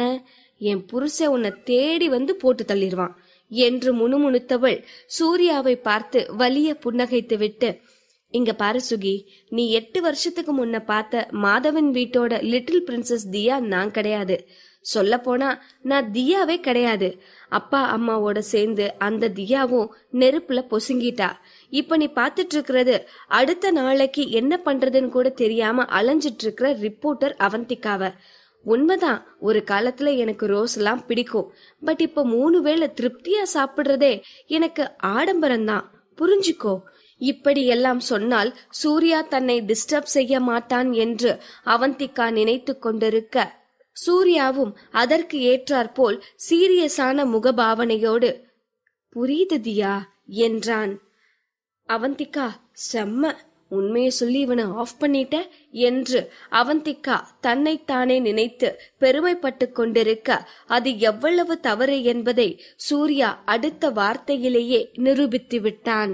என் புருஷன் உன்னை தேடி வந்து போட்டு தள்ளிடுவான் என்று முணுமுணுத்தவள் சூர்யாவை பார்த்து வலிய புன்னகைத்து விட்டு, இங்க பாரு சுகி, நீ 8 வருஷத்துக்கு முன்ன பார்த்த மாதவன் வீட்டோட லிட்டில் பிரின்சஸ் தியா நான் கிடையாது. சொல்ல போனா நான் தியாவே கிடையாது. அப்பா அம்மாவோட சேர்ந்து அந்த தியாவும் நெருப்புல பொசுங்கிட்டா. இப்ப நீ பாத்துட்டு இருக்கிறது அடுத்த நாளைக்கு என்ன பண்றதுன்னு கூட தெரியாம அலைஞ்சிட்டு இருக்கிற ரிப்போர்ட்டர் அவந்திகாவ. உண்மைதான், ஒரு காலத்துல எனக்கு ரோஸ் எல்லாம் பிடிக்கும், பட் இப்ப 3 வேளை திருப்தியா சாப்பிடுறதே எனக்கு ஆடம்பரம்தான், புரிஞ்சுக்கோ. இப்படி எல்லாம் சொன்னால் சூர்யா தன்னை டிஸ்டர்ப் செய்ய மாட்டான் என்று அவந்திகா நினைத்து கொண்டிருக்க, சூர்யாவும் அதற்கு ஏற்றாற்போல் சீரியஸான முகபாவனையோடு, புரியுது தியா என்றான். அவந்திகா, செம்ம, உண்மையை சொல்லி இவனை ஆஃப் பண்ணிட்ட என்று அவந்திகா தன்னைத்தானே நினைத்து பெருமைப்பட்டு கொண்டிருக்க, அது எவ்வளவு தவறு என்பதை சூர்யா அடுத்த வார்த்தையிலேயே நிரூபித்து விட்டான்.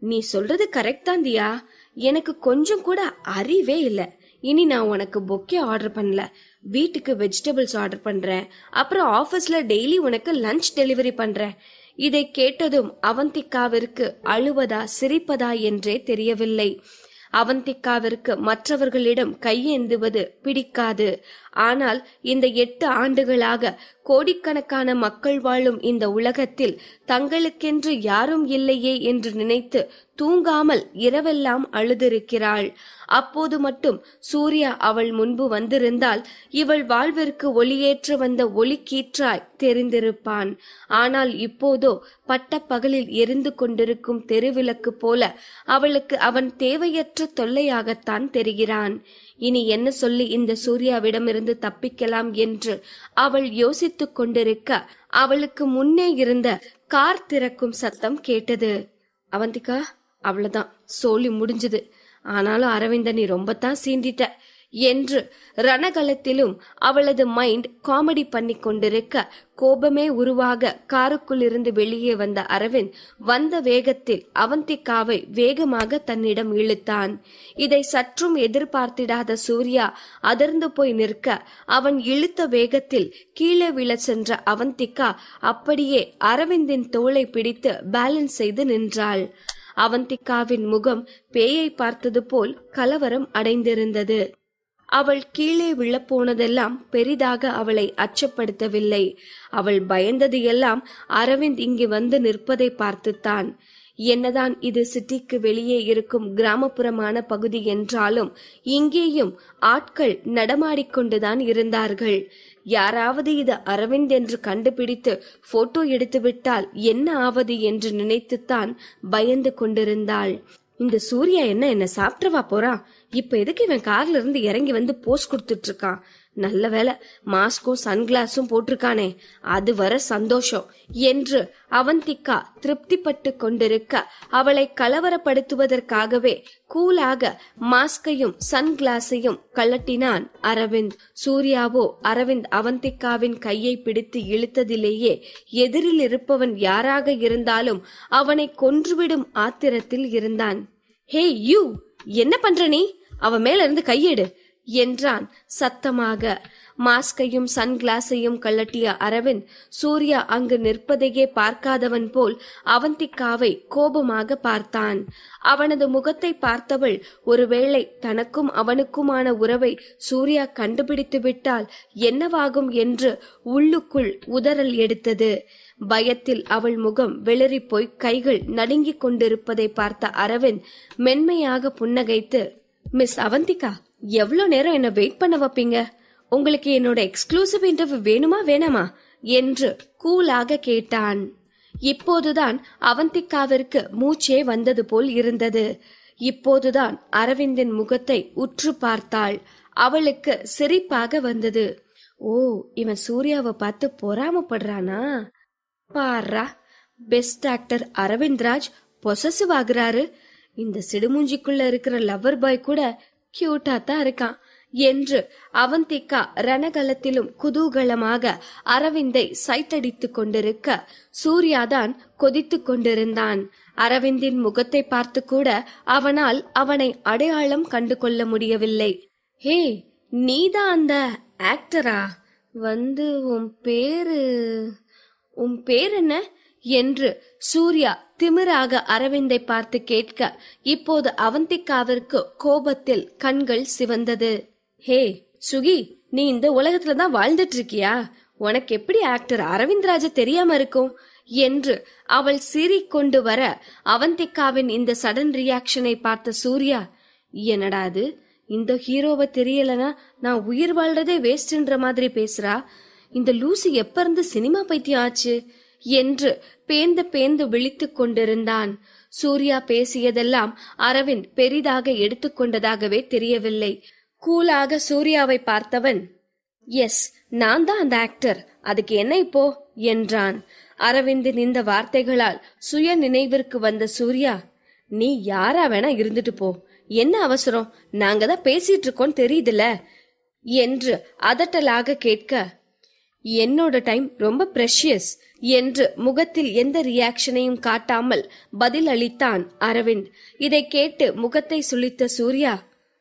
நீ சொல்றது கரெக்ட் தான் தியா, எனக்கு கொஞ்சம் கூட அறிவே இல்ல. இனி நான் உனக்கு பொக்கே ஆர்டர் பண்ணல, வீட்டுக்கு வெஜிடபிள்ஸ் ஆர்டர் பண்றேன், அப்புறம் ஆபீஸ்ல டெய்லி உனக்கு லஞ்ச் டெலிவரி பண்றேன். இதை கேட்டதும் அவந்திகாவிற்கு அழுவதா சிரிப்பதா என்றே தெரியவில்லை. அவந்திகாவிற்கு மற்றவர்களிடம் கையேந்துவது பிடிக்காது. ஆனால் இந்த 8 ஆண்டுகளாக கோடிக்கணக்கான மக்கள் வாழும் இந்த உலகத்தில் தங்களுக்கென்று யாரும் இல்லையே என்று நினைத்து தூங்காமல் இரவெல்லாம் அழுதிருக்கிறாள். அப்போது மட்டும் சூர்யா அவள் முன்பு வந்திருந்தால் இவள் வாழ்விற்கு ஒளியேற்ற வந்த ஒளிக்கீற்றாய் தெரிந்திருப்பான். ஆனால் இப்போதோ பட்ட பகலில் எரிந்து கொண்டிருக்கும் தெருவிளக்கு போல அவளுக்கு அவன் தேவையற்ற தொல்லையாகத்தான் தெரிகிறான். இனி என்ன சொல்லி இந்த சூர்யாவிடமிருந்து தப்பிக்கலாம் என்று அவள் யோசித்துக் கொண்டிருக்க, அவளுக்கு முன்னே இருந்த கார் திறக்கும் சத்தம் கேட்டது. அவந்திகா, அவ்வளவுதான், சோலி முடிஞ்சது. ஆனாலும் அரவிந்த, நீ ரொம்பத்தான் சீண்டிட்ட என்று ரணகலத்திலும் அவளது மைண்ட் காமெடி பண்ணி கொண்டிருக்க, கோபமே உருவாக காருக்குள் இருந்து வெளியே வந்த அரவிந்த் வந்த வேகத்தில் அவந்திகாவை வேகமாக தன்னிடம் இழுத்தான். இதை சற்றும் எதிர்பார்த்திடாத சூர்யா அதிர்ந்து போய் நிற்க, அவன் இழுத்த வேகத்தில் கீழே விழ சென்ற அவந்திகா அப்படியே அரவிந்தின் தோளை பிடித்து பேலன்ஸ் செய்து நின்றாள். அவந்திகாவின் முகம் பேயை பார்த்தது போல் கலவரம் அடைந்திருந்தது. அவள் கீழே விழப்போனதெல்லாம் பெரிதாக அவளை அச்சப்படுத்தவில்லை. அவள் பயந்தது எல்லாம் அரவிந்த் இங்கு வந்து நிற்பதை பார்த்துத்தான். என்னதான் இது சிட்டிக்கு வெளியே இருக்கும் கிராமப்புறமான பகுதி என்றாலும் இங்கேயும் ஆட்கள் நடமாடிக்கொண்டுதான் இருந்தார்கள். யாராவது இது அரவிந்த் என்று கண்டுபிடித்து போட்டோ எடுத்துவிட்டால் என்ன ஆவது என்று நினைத்துத்தான் பயந்து கொண்டிருந்தாள். இந்த சூர்யா என்ன சாப்பிட்டவா போறான்? இப்ப எதுக்கு இவன் கார்ல இருந்து இறங்கி வந்து போஸ் கொடுத்துட்டு இருக்கான்? நல்ல வேலை மாஸ்கும் சன்கிளாஸும் போட்டிருக்கானே, அது வர சந்தோஷம் என்று அவந்திகா திருப்திப்பட்டு கொண்டிருக்க, அவளை கலவரப்படுத்துவதற்காகவே கூலாக மாஸ்கையும் சன்கிளாஸையும் கழட்டினான் அரவிந்த். சூர்யாவோ அரவிந்த் அவந்திகாவின் கையை பிடித்து இழுத்ததிலேயே எதிரில் இருப்பவன் யாராக இருந்தாலும் அவனை கொன்றுவிடும் ஆத்திரத்தில் இருந்தான். ஹே யூ, என்ன பண்ற நீ? அவன் மேல இருந்து கையெடு என்றான் சத்தமாக. மாஸ்கையும் சன்கிளாஸையும் கழட்டிய அரவிந்த் சூர்யா அங்கு நிற்பதையே பார்க்காதவன் போல் அவந்திகாவை கோபமாக பார்த்தான். அவனது முகத்தை பார்த்தவள் ஒருவேளை தனக்கும் அவனுக்குமான உறவை சூர்யா கண்டுபிடித்து விட்டால் என்னவாகும் என்று உள்ளுக்குள் உதறல் எடுத்தது. பயத்தில் அவள் முகம் வெளிரி போய் கைகள் நடுங்கிக் கொண்டிருப்பதை பார்த்த அரவிந்த் மென்மையாக புன்னகைத்து, மிஸ் அவந்திகா, எவ்வளவு நேரம் என்ன வெயிட் பண்ண வைப்பீங்க? உங்களுக்கு என்னோட எக்ஸ்க்ளூசிவ் இன்டர்வியூ வேணுமா வேணாமா என்று கூலாக கேட்டான். இப்போதுதான் அவந்திகாவிற்கு மூச்சே வந்தது போல் இருந்தது. இப்போதுதான் அரவிந்தின் முகத்தை உற்று பார்த்தாள். அவளுக்கு சிரிப்பாக வந்தது. ஓ, இவன் சூர்யாவை பார்த்து பொறாமப்படுறானா? பாரா, பெஸ்ட் ஆக்டர் அரவிந்த்ராஜ் பொசசிவ் ஆகுறாரு. இந்த சிடுமூஞ்சிக்குள்ள இருக்கிற லவர் பாய் கூட கியூட்டா தான் இருக்கான் என்று அவந்திகா ரணகலத்திலும் குதூகலமாக அரவிந்தை சைட்டடித்து கொண்டிருக்க, சூர்யாதான் கொதித்து கொண்டிருந்தான். அரவிந்தின் முகத்தை பார்த்து கூட அவனால் அவனை அடையாளம் கண்டு கொள்ள முடியவில்லை. ஹே, நீதான் அந்த ஆக்டரா? வந்து உன் பேர் என்ன என்று சூர்யா திமிராக அரவிந்தை பார்த்து கேட்க, இப்போது அவந்திகாவிற்கு கோபத்தில் கண்கள் சிவந்தது. ஹே சுகி, நீ இந்த உலகத்துலதான் வாழ்ந்துட்டு இருக்கியா? உனக்கு எப்படி ஆக்டர் அரவிந்த்ராஜ தெரியாம இருக்கும் என்று அவள் சீறிக்கொண்டு வர, அவந்திகாவின் இந்த சடன் ரியாக்ஷனை பார்த்த சூர்யா, என்னடா அது, இந்த ஹீரோவை தெரியலனா நான் உயிர் வாழ்றதே வேஸ்ட்ன்ற மாதிரி பேசுறா. இந்த லூசி எப்ப இருந்து சினிமா பைத்தியம் ஆச்சு என்று பேந்து விழித்துக் கொண்டிருந்தான். சூர்யா பேசியதெல்லாம் அரவிந்த் பெரிதாக எடுத்துக்கொண்டதாகவே தெரியவில்லை. கூலாக சூர்யாவை பார்த்தவன், எஸ், நான் தான் அந்த ஆக்டர், அதுக்கு என்ன இப்போ என்றான். அரவிந்தின் இந்த வார்த்தைகளால் சுய நினைவிற்கு வந்த சூர்யா, நீ யாரா வேணா இருந்துட்டு போ, என்ன அவசரம், நாங்க தான் பேசிட்டு இருக்கோம் தெரியுதுல என்று அதட்டலாக கேட்க, என்னோட டைம் ரொம்ப பிரஷியஸ் என்று முகத்தில் எந்த ரியாக்ஷனையும் காட்டாமல் பதில் அளித்தான் அரவிந்த். இதை கேட்டு முகத்தை சுளித்த சூர்யா,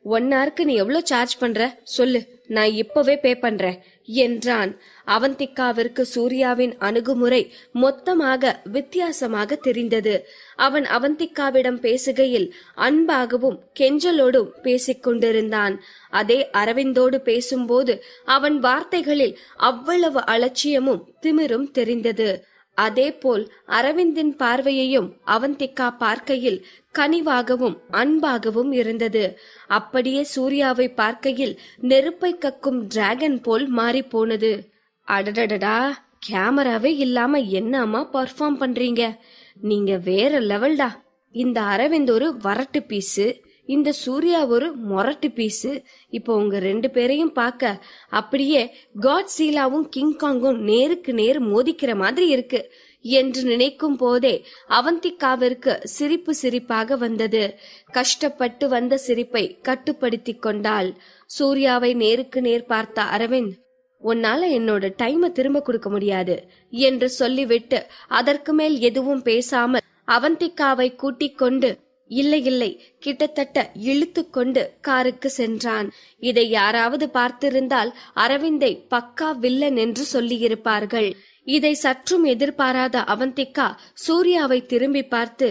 1 ஹவருக்கு நீ எவ்வளவு சார்ஜ் பண்ற சொல்லு, நான் இப்பவே பே பண்றேன் என்றான். அவந்திகாவிற்கு சூர்யாவின் அணுகுமுறை மொத்தமாக வித்தியாசமாக தெரிந்தது. அவன் அவந்திகாவிடம் பேசுகையில் அன்பாகவும் கெஞ்சலோடும் பேசிக்கொண்டிருந்தான். அதே அரவிந்தோடு பேசும்போது அவன் வார்த்தைகளில் அவ்வளவு அலட்சியமும் திமிரும் தெரிந்தது. அதேபோல் அரவிந்தின் பார்வையையும் அவந்திகா பார்க்கையில் கனிவாகவும் அன்பாகவும் இருந்தது. அப்படியே சூர்யாவை பார்க்கையில் நெருப்பை கக்கும் டிராகன் போல் மாறி போனது. அடடடடா, கேமராவே இல்லாம என்னமா பர்ஃபார்ம் பண்றீங்க, நீங்க வேற லெவல்டா. இந்த அரவிந்த் ஒரு வரட்டு பீஸு, இந்த சூர்யா ஒரு மொரட்டு பீஸு. இப்போ உங்க 2 பேரையும் பார்க்க அப்படியே காட்ஸிலாவும் கிங்காங்கும் நேருக்கு நேர் மோதிக்கிற மாதிரி இருக்கு என்று நினைக்கும் போதே அவந்திகாவிற்கு சிரிப்பாக வந்தது. கஷ்டப்பட்டு வந்த சிரிப்பை கட்டுப்படுத்தி கொண்டாள். சூர்யாவை நேருக்கு நேர் பார்த்த அரவிந்த், உன்னால என்னோட டைமை திரும்ப கொடுக்க முடியாது என்று சொல்லிவிட்டு அதற்கு மேல் எதுவும் பேசாமல் அவந்திகாவை கூட்டிக் கொண்டு, இல்லை கிட்டத்தட்ட இழுத்து கொண்டு காருக்கு சென்றான். இதை யாராவது பார்த்திருந்தால் அரவிந்தை பக்கா வில்லன் என்று சொல்லியிருப்பார்கள். இதை சற்றும் எதிர்பாராத அவந்திகா சூர்யாவை திரும்பி பார்த்து,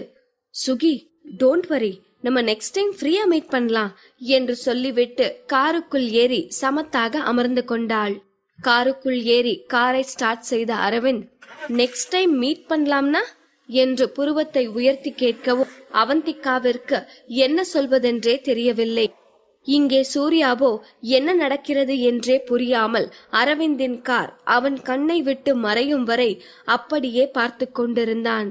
சுகி, டோன்ட் வரி, நம்ம நெக்ஸ்ட் டைம் ஃப்ரீயா மீட் பண்ணலாம் என்று சொல்லிவிட்டு காருக்குள் ஏறி சமத்தாக அமர்ந்து கொண்டாள். காருக்குள் ஏறி காரை ஸ்டார்ட் செய்த அரவிந்த், நெக்ஸ்ட் டைம் மீட் பண்ணலாம்னா என்று புருவத்தை உயர்த்தி கேட்கவும் அவந்திகாவிற்கு என்ன சொல்வதென்றே தெரியவில்லை. இங்கே சூர்யாவோ என்ன நடக்கிறது என்றே புரியாமல் அரவிந்தின் கார் அவன் கண்ணை விட்டு மறையும் வரை அப்படியே பார்த்து கொண்டிருந்தான்.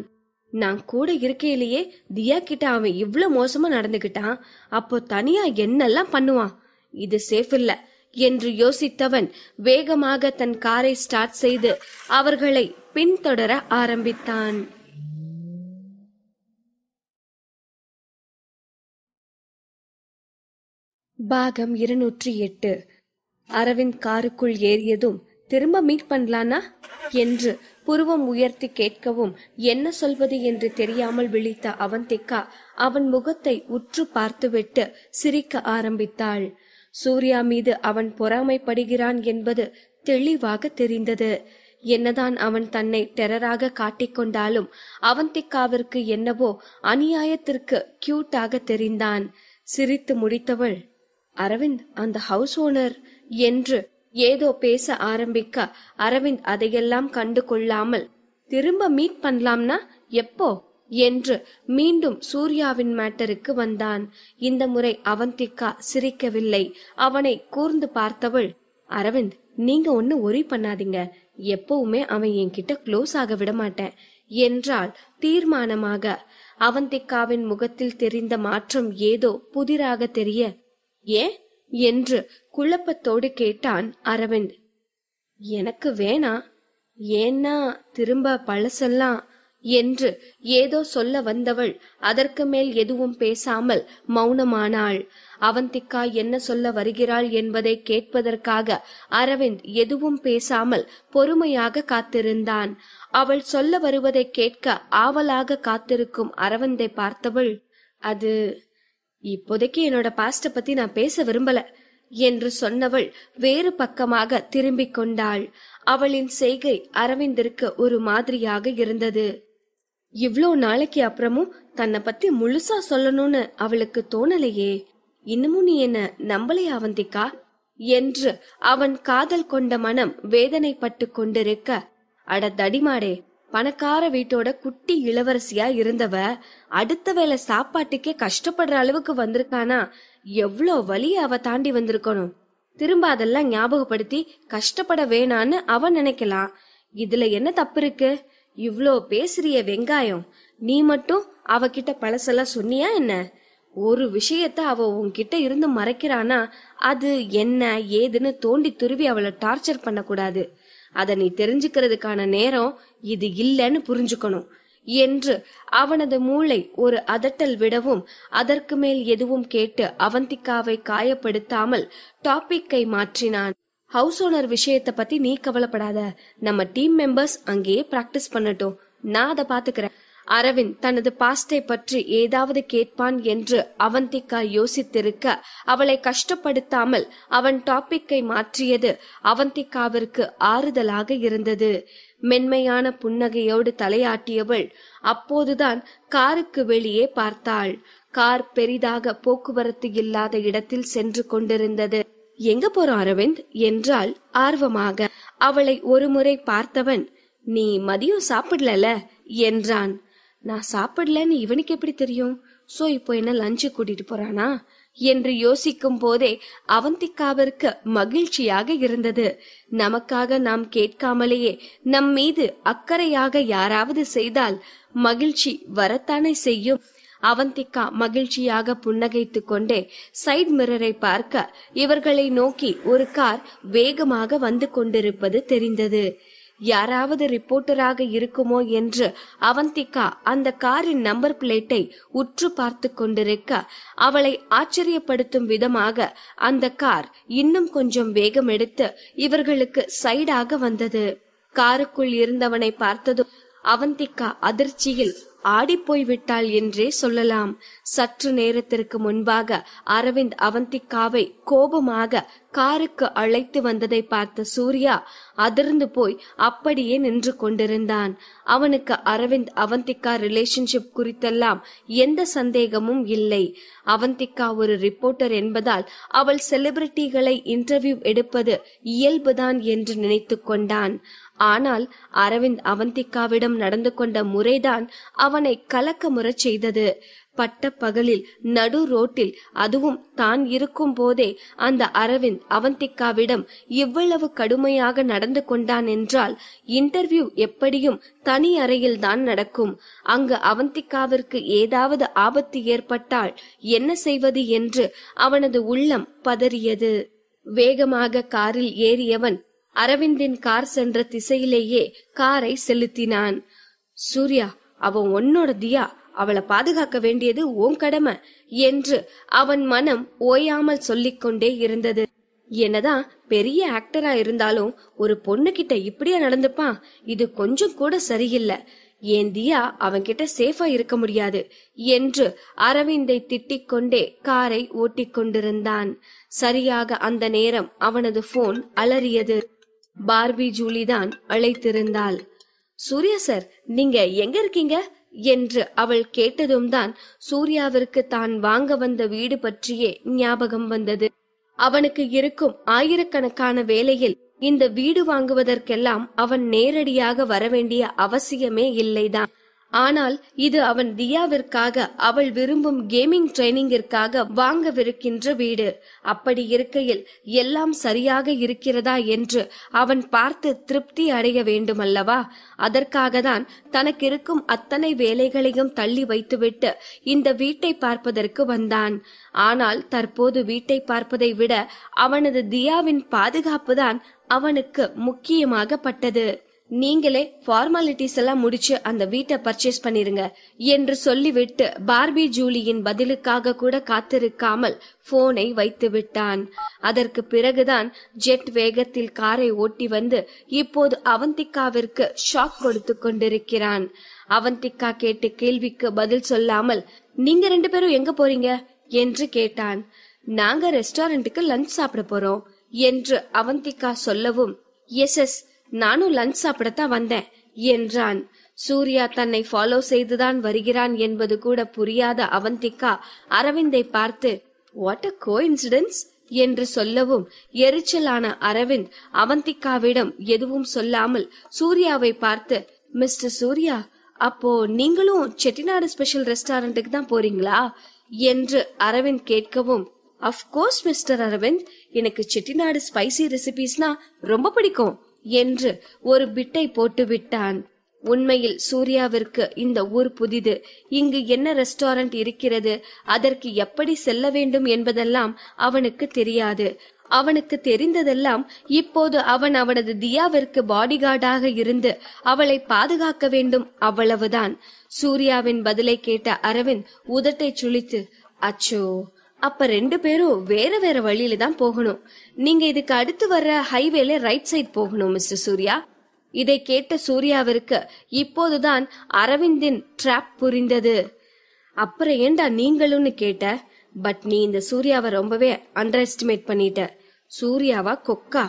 நான் கூட இருக்கையிலேயே தியா கிட்ட அவன் இவ்ளோ மோசமா நடந்துகிட்டான், அப்போ தனியா என்னெல்லாம் பண்ணுவான், இது சேஃப் இல்ல என்று யோசித்தவன் வேகமாக தன் காரை ஸ்டார்ட் செய்து அவர்களை பின்தொடர ஆரம்பித்தான். பாகம் 208. அரவிந்த் காருக்குள் ஏறியதும் திரும்ப மீட் பண்ணலானா என்று புருவம் உயர்த்தி கேட்கவும் என்ன சொல்வது என்று தெரியாமல் விழித்த அவந்திகா அவன் முகத்தை உற்று பார்த்துவிட்டு சிரிக்க ஆரம்பித்தாள். சூர்யா மீது அவன் பொறாமைப்படுகிறான் என்பது தெளிவாக தெரிந்தது. என்னதான் அவன் தன்னை டெரராக காட்டிக்கொண்டாலும் அவந்திகாவிற்கு என்னவோ அநியாயத்திற்கு கியூட்டாக தெரிந்தான். சிரித்து முடித்தவள், அரவிந்த் அந்த ஹவுஸ் ஓனர் என்று ஏதோ பேச ஆரம்பிக்க அரவிந்த் அதையெல்லாம் கண்டு கொள்ளாமல் திரும்ப மீட் பண்ணலாம்னா எப்போ என்று மீண்டும் சூர்யாவின் மேட்டருக்கு வந்தான். இந்த முறை அவந்திகா சிரிக்கவில்லை. அவனை கூர்ந்து பார்த்தவள், அரவிந்த் நீங்க ஒன்னு ஒரி பண்ணாதீங்க, எப்பவுமே அவன் என்கிட்ட க்ளோஸ் ஆக விட மாட்டேன் என்றாள் தீர்மானமாக. அவந்திகாவின் முகத்தில் தெரிந்த மாற்றம் ஏதோ புதிராக தெரிய, ஏன் என்று குழப்பத்தோடு கேட்டான் அரவிந்த். எனக்கு வேணா, ஏன்னா திரும்ப பழசெல்லாம் என்று ஏதோ சொல்ல வந்தவள் அதற்கு மேல் எதுவும் பேசாமல் மௌனமானாள். அவந்திகா என்ன சொல்ல வருகிறாள் என்பதை கேட்பதற்காக அரவிந்த் எதுவும் பேசாமல் பொறுமையாக காத்திருந்தான். அவள் சொல்ல வருவதை கேட்க ஆவலாக காத்திருக்கும் அரவிந்தை பார்த்தவள், அது இப்போதைக்கு என்னோட பாஸ்ட பத்தி நான் பேச விரும்பல என்று சொன்னவள் வேறு பக்கமாக திரும்பிக் கொண்டாள். அவளின் செய்கை அரவிந்திற்கு ஒரு மாதிரியாக இருந்தது. இவ்ளோ நாளைக்கு அப்புறமும் தன்னை பத்தி முழுசா சொல்லணும்னு அவளுக்கு தோணலையே, இன்னமும் நீ என்ன நம்பலையா அவந்திகா என்று அவன் காதல் கொண்ட மனம் வேதனைப்பட்டு கொண்டிருக்க, அட தடிமாடே, பணக்கார வீட்டோட குட்டி இளவரசியா இருந்தவ அடுத்த வேளை சாப்பாட்டுக்கே கஷ்டப்படுற அளவுக்கு வந்திருக்கானா, எவ்ளோ வலிய அவ தாண்டி வந்திருக்கணும். திரும்ப அதெல்லாம் ஞாபகப்படுத்தி கஷ்டப்பட வேணான்னு அவ நினைக்கலாம். இதுல என்ன தப்பு இருக்கு? இவ்ளோ பேசுறிய வெங்காயம், நீ மட்டும் அவகிட்ட பழசெல்லாம் சொன்னியா என்ன? ஒரு விஷயத்த அவ உன்கிட்ட இருந்து மறைக்கிறானா அது என்ன ஏதுன்னு தோண்டி துருவி அவளை டார்ச்சர் பண்ண கூடாது. அத நீ தெரிஞ்சுக்கிறதுக்கான நேரம் இது இல்லன்னு புரிஞ்சுக்கணும் என்று அவனது மூளை ஒரு அதட்டல் விடவும் அதற்கு மேல் எதுவும் கேட்டு அவந்திகாவை காயப்படுத்தாமல் டாபிக்கை மாற்றினான். ஹவுஸ் ஓனர் விஷயத்தை பத்தி நீ கவலைப்படாத, நம்ம டீம் மெம்பர்ஸ் அங்கேயே பிராக்டிஸ் பண்ணட்டும், நான் அதை பாத்துக்கிறேன். அரவிந்த் தனது பாஸ்டை பற்றி ஏதாவது கேட்பான் என்று அவந்திகா யோசித்திருக்க அவளை கஷ்டப்படுத்தாமல் அவன் டாபிக்கை மாற்றியது அவந்திகாவிற்கு ஆறுதலாக இருந்தது. மென்மையான புன்னகையோடு தலையாட்டியவள் அப்போதுதான் காருக்கு வெளியே பார்த்தாள். கார் பெரிதாக போக்குவரத்து இல்லாத இடத்தில் சென்று கொண்டிருந்தது. எங்க போறோம் அரவிந்த் என்றாள் ஆர்வமாக. அவளை ஒருமுறை பார்த்தவன், நீ மதியம் சாப்பிடல என்றான். நான் சாப்பிடலன்னு இவனுக்கு எப்படி தெரியும்? சோ இப்போ என்ன லஞ்சு கூட்டிட்டு போறானா என்று யோசிக்கும் போதே அவந்திகாவிற்கு மகிழ்ச்சியாக இருந்தது. நமக்காக நாம் கேட்காமலேயே நம் மீது அக்கறையாக யாராவது செய்தால் மகிழ்ச்சி வரத்தானே செய்யும். அவந்திகா மகிழ்ச்சியாக புன்னகைத்துக் கொண்டே சைட் மிரரை பார்க்க இவர்களை நோக்கி ஒரு கார் வேகமாக வந்து கொண்டிருப்பது தெரிந்தது. யாராவது ரிப்போர்ட்டராக இருக்குமோ என்று அவந்திகா அந்த காரின் நம்பர் பிளேட்டை உற்று பார்த்து கொண்டிருக்க அவளை ஆச்சரியப்படுத்தும் விதமாக அந்த கார் இன்னும் கொஞ்சம் வேகம் எடுத்து இவர்களுக்கு சைடாக வந்தது. காருக்குள் இருந்தவனை பார்த்ததும் அவந்திகா அதிர்ச்சியில் ஆடிப்போய் விட்டாள் என்றே சொல்லலாம். சற்று நேரத்திற்கு முன்பாக அரவிந்த் அவந்திகாவை கோபமாக காருக்கு அழைத்து வந்ததை பார்த்த சூர்யா அதிர்ந்து போய் அப்படியே நின்று கொண்டிருந்தான். அவனுக்கு அரவிந்த் அவந்திகா ரிலேஷன்ஷிப் குறித்தெல்லாம் எந்த சந்தேகமும் இல்லை. அவந்திகா ஒரு ரிப்போர்ட்டர் என்பதால் அவள் செலிபிரிட்டிகளை இன்டர்வியூ எடுப்பது இயல்புதான் என்று நினைத்து கொண்டான். ஆனால் அரவிந்த் அவந்திகாவிடம் நடந்து கொண்ட முறைதான் அவனை கலக்கமுறச் செய்தது. பட்ட பகலில் நடு ரோட்டில், அதுவும் தான் இருக்கும் போதே அந்த அரவிந்த் அவந்திகாவிடம் இவ்வளவு கடுமையாக நடந்து கொண்டான் என்றால் இன்டர்வியூ எப்படியும் தனி அறையில் தான் நடக்கும். அங்கு அவந்திகாவிற்கு ஏதாவது ஆபத்து ஏற்பட்டால் என்ன செய்வது என்று அவனது உள்ளம் பதறியது. வேகமாக காரில் ஏறியவன் அரவிந்தின் கார் சென்ற திசையிலேயே காரை செலுத்தினான். சூர்யா, அவன் உன்னோட தியா, அவளை பாதுகாக்க வேண்டியது உன் கடமை என்று அவன் மனம் ஓயாமல் சொல்லிக்கொண்டே இருந்தது. என்னதான் பெரிய ஆக்டரா இருந்தாலும் ஒரு பொண்ணு கிட்ட இப்படியா நடந்துப்பான்? இது கொஞ்சம் கூட சரியில்லை. ஏன் தியா அவன்கிட்ட சேஃபா இருக்க முடியாது என்று அரவிந்தை திட்டிக் கொண்டே காரை ஓட்டிக் கொண்டிருந்தான். சரியாக அந்த நேரம் அவனது போன் அலறியது. பார்பி ஜூலி தான் அழைத்திருந்தாள். சூர்யா சார், நீங்க எங்க இருக்கீங்க என்று அவள் கேட்டதும் தான் சூர்யாவிற்கு தான் வாங்க வந்த வீடு பற்றியே ஞாபகம் வந்தது. அவனுக்கு இருக்கும் ஆயிரக்கணக்கான வேலையில் இந்த வீடு வாங்குவதற்கெல்லாம் அவன் நேரடியாக வரவேண்டிய அவசியமே இல்லைதான். ஆனால் இது அவன் தியாவிற்காக, அவள் விரும்பும் கேமிங் ட்ரைனிங்கிற்காக வாங்கவிருக்கின்ற வீடு. அப்படி இருக்கையில் எல்லாம் சரியாக இருக்கிறதா என்று அவன் பார்த்து திருப்தி அடைய வேண்டும் அல்லவா? அதற்காக தான் தனக்கு இருக்கும் அத்தனை வேலைகளையும் தள்ளி வைத்துவிட்டு இந்த வீட்டை பார்ப்பதற்கு வந்தான். ஆனால் தற்போது வீட்டை பார்ப்பதை விட அவனது தியாவின் பாதுகாப்பு தான் அவனுக்கு முக்கியமாக பட்டது. நீங்களே ஃபார்மாலிட்டிஸ் எல்லாம் முடிச்சு அந்த வீட்டை பர்ச்சேஸ் பண்ணிருங்க என்று சொல்லிவிட்டு பார்பி ஜூலியின் பதிலுக்காக கூட காத்திருக்காமல் போனை வைத்து விட்டான். அதற்கு பிறகுதான் ஜெட் வேகத்தில் காரை ஓட்டி வந்து இப்போது அவந்திகாவிற்கு ஷாக் கொடுத்து கொண்டிருக்கிறான். அவந்திகா கேட்ட கேள்விக்கு பதில் சொல்லாமல், நீங்க 2 பேரும் எங்க போறீங்க என்று கேட்டான். நாங்க ரெஸ்டாரண்ட்டுக்கு லஞ்ச் சாப்பிட போறோம் என்று அவந்திகா சொல்லவும், எஸ் நானும் லஞ்ச் சாப்பிடத்தான் வந்தேன் என்றான். சூர்யா தன்னை ஃபாலோ செய்துதான் வருகிறான் என்பது கூட புரியாத அவந்திகா அரவிந்தை பார்த்து, வாட் அ கோஇன்சிடென்ஸ் என்று சொல்லவும் எரிச்சலான அரவிந்த் அவந்திகாவிடம் எதுவும் சொல்லாமல் சூர்யாவை பார்த்து, மிஸ்டர் சூர்யா, அப்போ நீங்களும் செட்டிநாடு ஸ்பெஷல் ரெஸ்டாரண்ட்டுக்கு தான் போறீங்களா என்று அரவிந்த் கேட்கவும், அஃப்கோர்ஸ் மிஸ்டர் அரவிந்த், எனக்கு செட்டிநாடு ஸ்பைசி ரெசிபிஸ்னா ரொம்ப பிடிக்கும் என்று ஒரு பிட்டை போட்டு விட்டான். உண்மையில் சூர்யாவிற்கு இந்த ஊர் புதிது. இங்கு என்ன ரெஸ்டாரண்ட் இருக்கிறது, அதற்கு எப்படி செல்ல வேண்டும் என்பதெல்லாம் அவனுக்கு தெரியாது. அவனுக்கு தெரிந்ததெல்லாம் இப்போது அவன் அவனது தியாவிற்கு பாடிகார்டாக இருந்து அவளை பாதுகாக்க வேண்டும், அவ்வளவுதான். சூர்யாவின் பதிலை கேட்ட அரவிந்த் உதட்டை சுளித்து, அச்சோ, அப்ப 2 பேரும் வேற வேற வழியில தான் போகணும். நீங்க இதுக்கு அடுத்து வர்ற ஹைவேல ரைட் சைட் போகணும் மிஸ்டர் சூர்யா. இதை கேட்ட சூர்யாவிற்கு இப்போதுதான் அரவிந்தின் ட்ராப் புரிந்தது. அப்புறம் ஏண்டா நீங்களும்னு கேட்ட? பட் நீ இந்த சூர்யாவை ரொம்பவே அண்டர் எஸ்டிமேட் பண்ணிட்ட. சூர்யாவா கொக்கா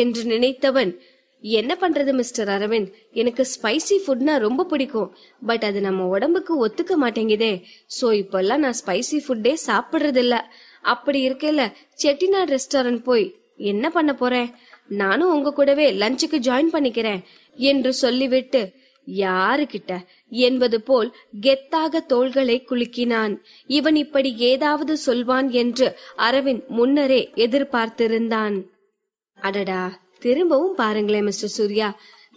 என்று நினைத்தவன், என்ன பண்றது மிஸ்டர் அரவிந்த், எனக்கு ஸ்பைசி ஃபுட்னா ரொம்ப பிடிக்கும். பட் அது நம்ம உடம்புக்கு ஒத்துக்க மாட்டேங்குதே. சோ இப்பெல்லாம் நான் ஸ்பைசி ஃபுட்டே சாப்பிடுறது இல்ல. அப்படி இருக்கல செட்டிநாடு ரெஸ்டாரண்ட் போய் என்ன பண்ண போறேன்? நானும் உங்க கூடவே லஞ்சுக்கு ஜாயின் பண்ணிக்கிறேன் என்று சொல்லிவிட்டு, யாருகிட்ட என்பது போல் கெத்தாக தோள்களை குலுக்கினான். இவன் இப்படி ஏதாவது சொல்வான் என்று அரவிந்த் முன்னரே எதிர்பார்த்திருந்தான். அடடா, திரும்பவும் பாருங்களேன் மிஸ்டர் சூர்யா,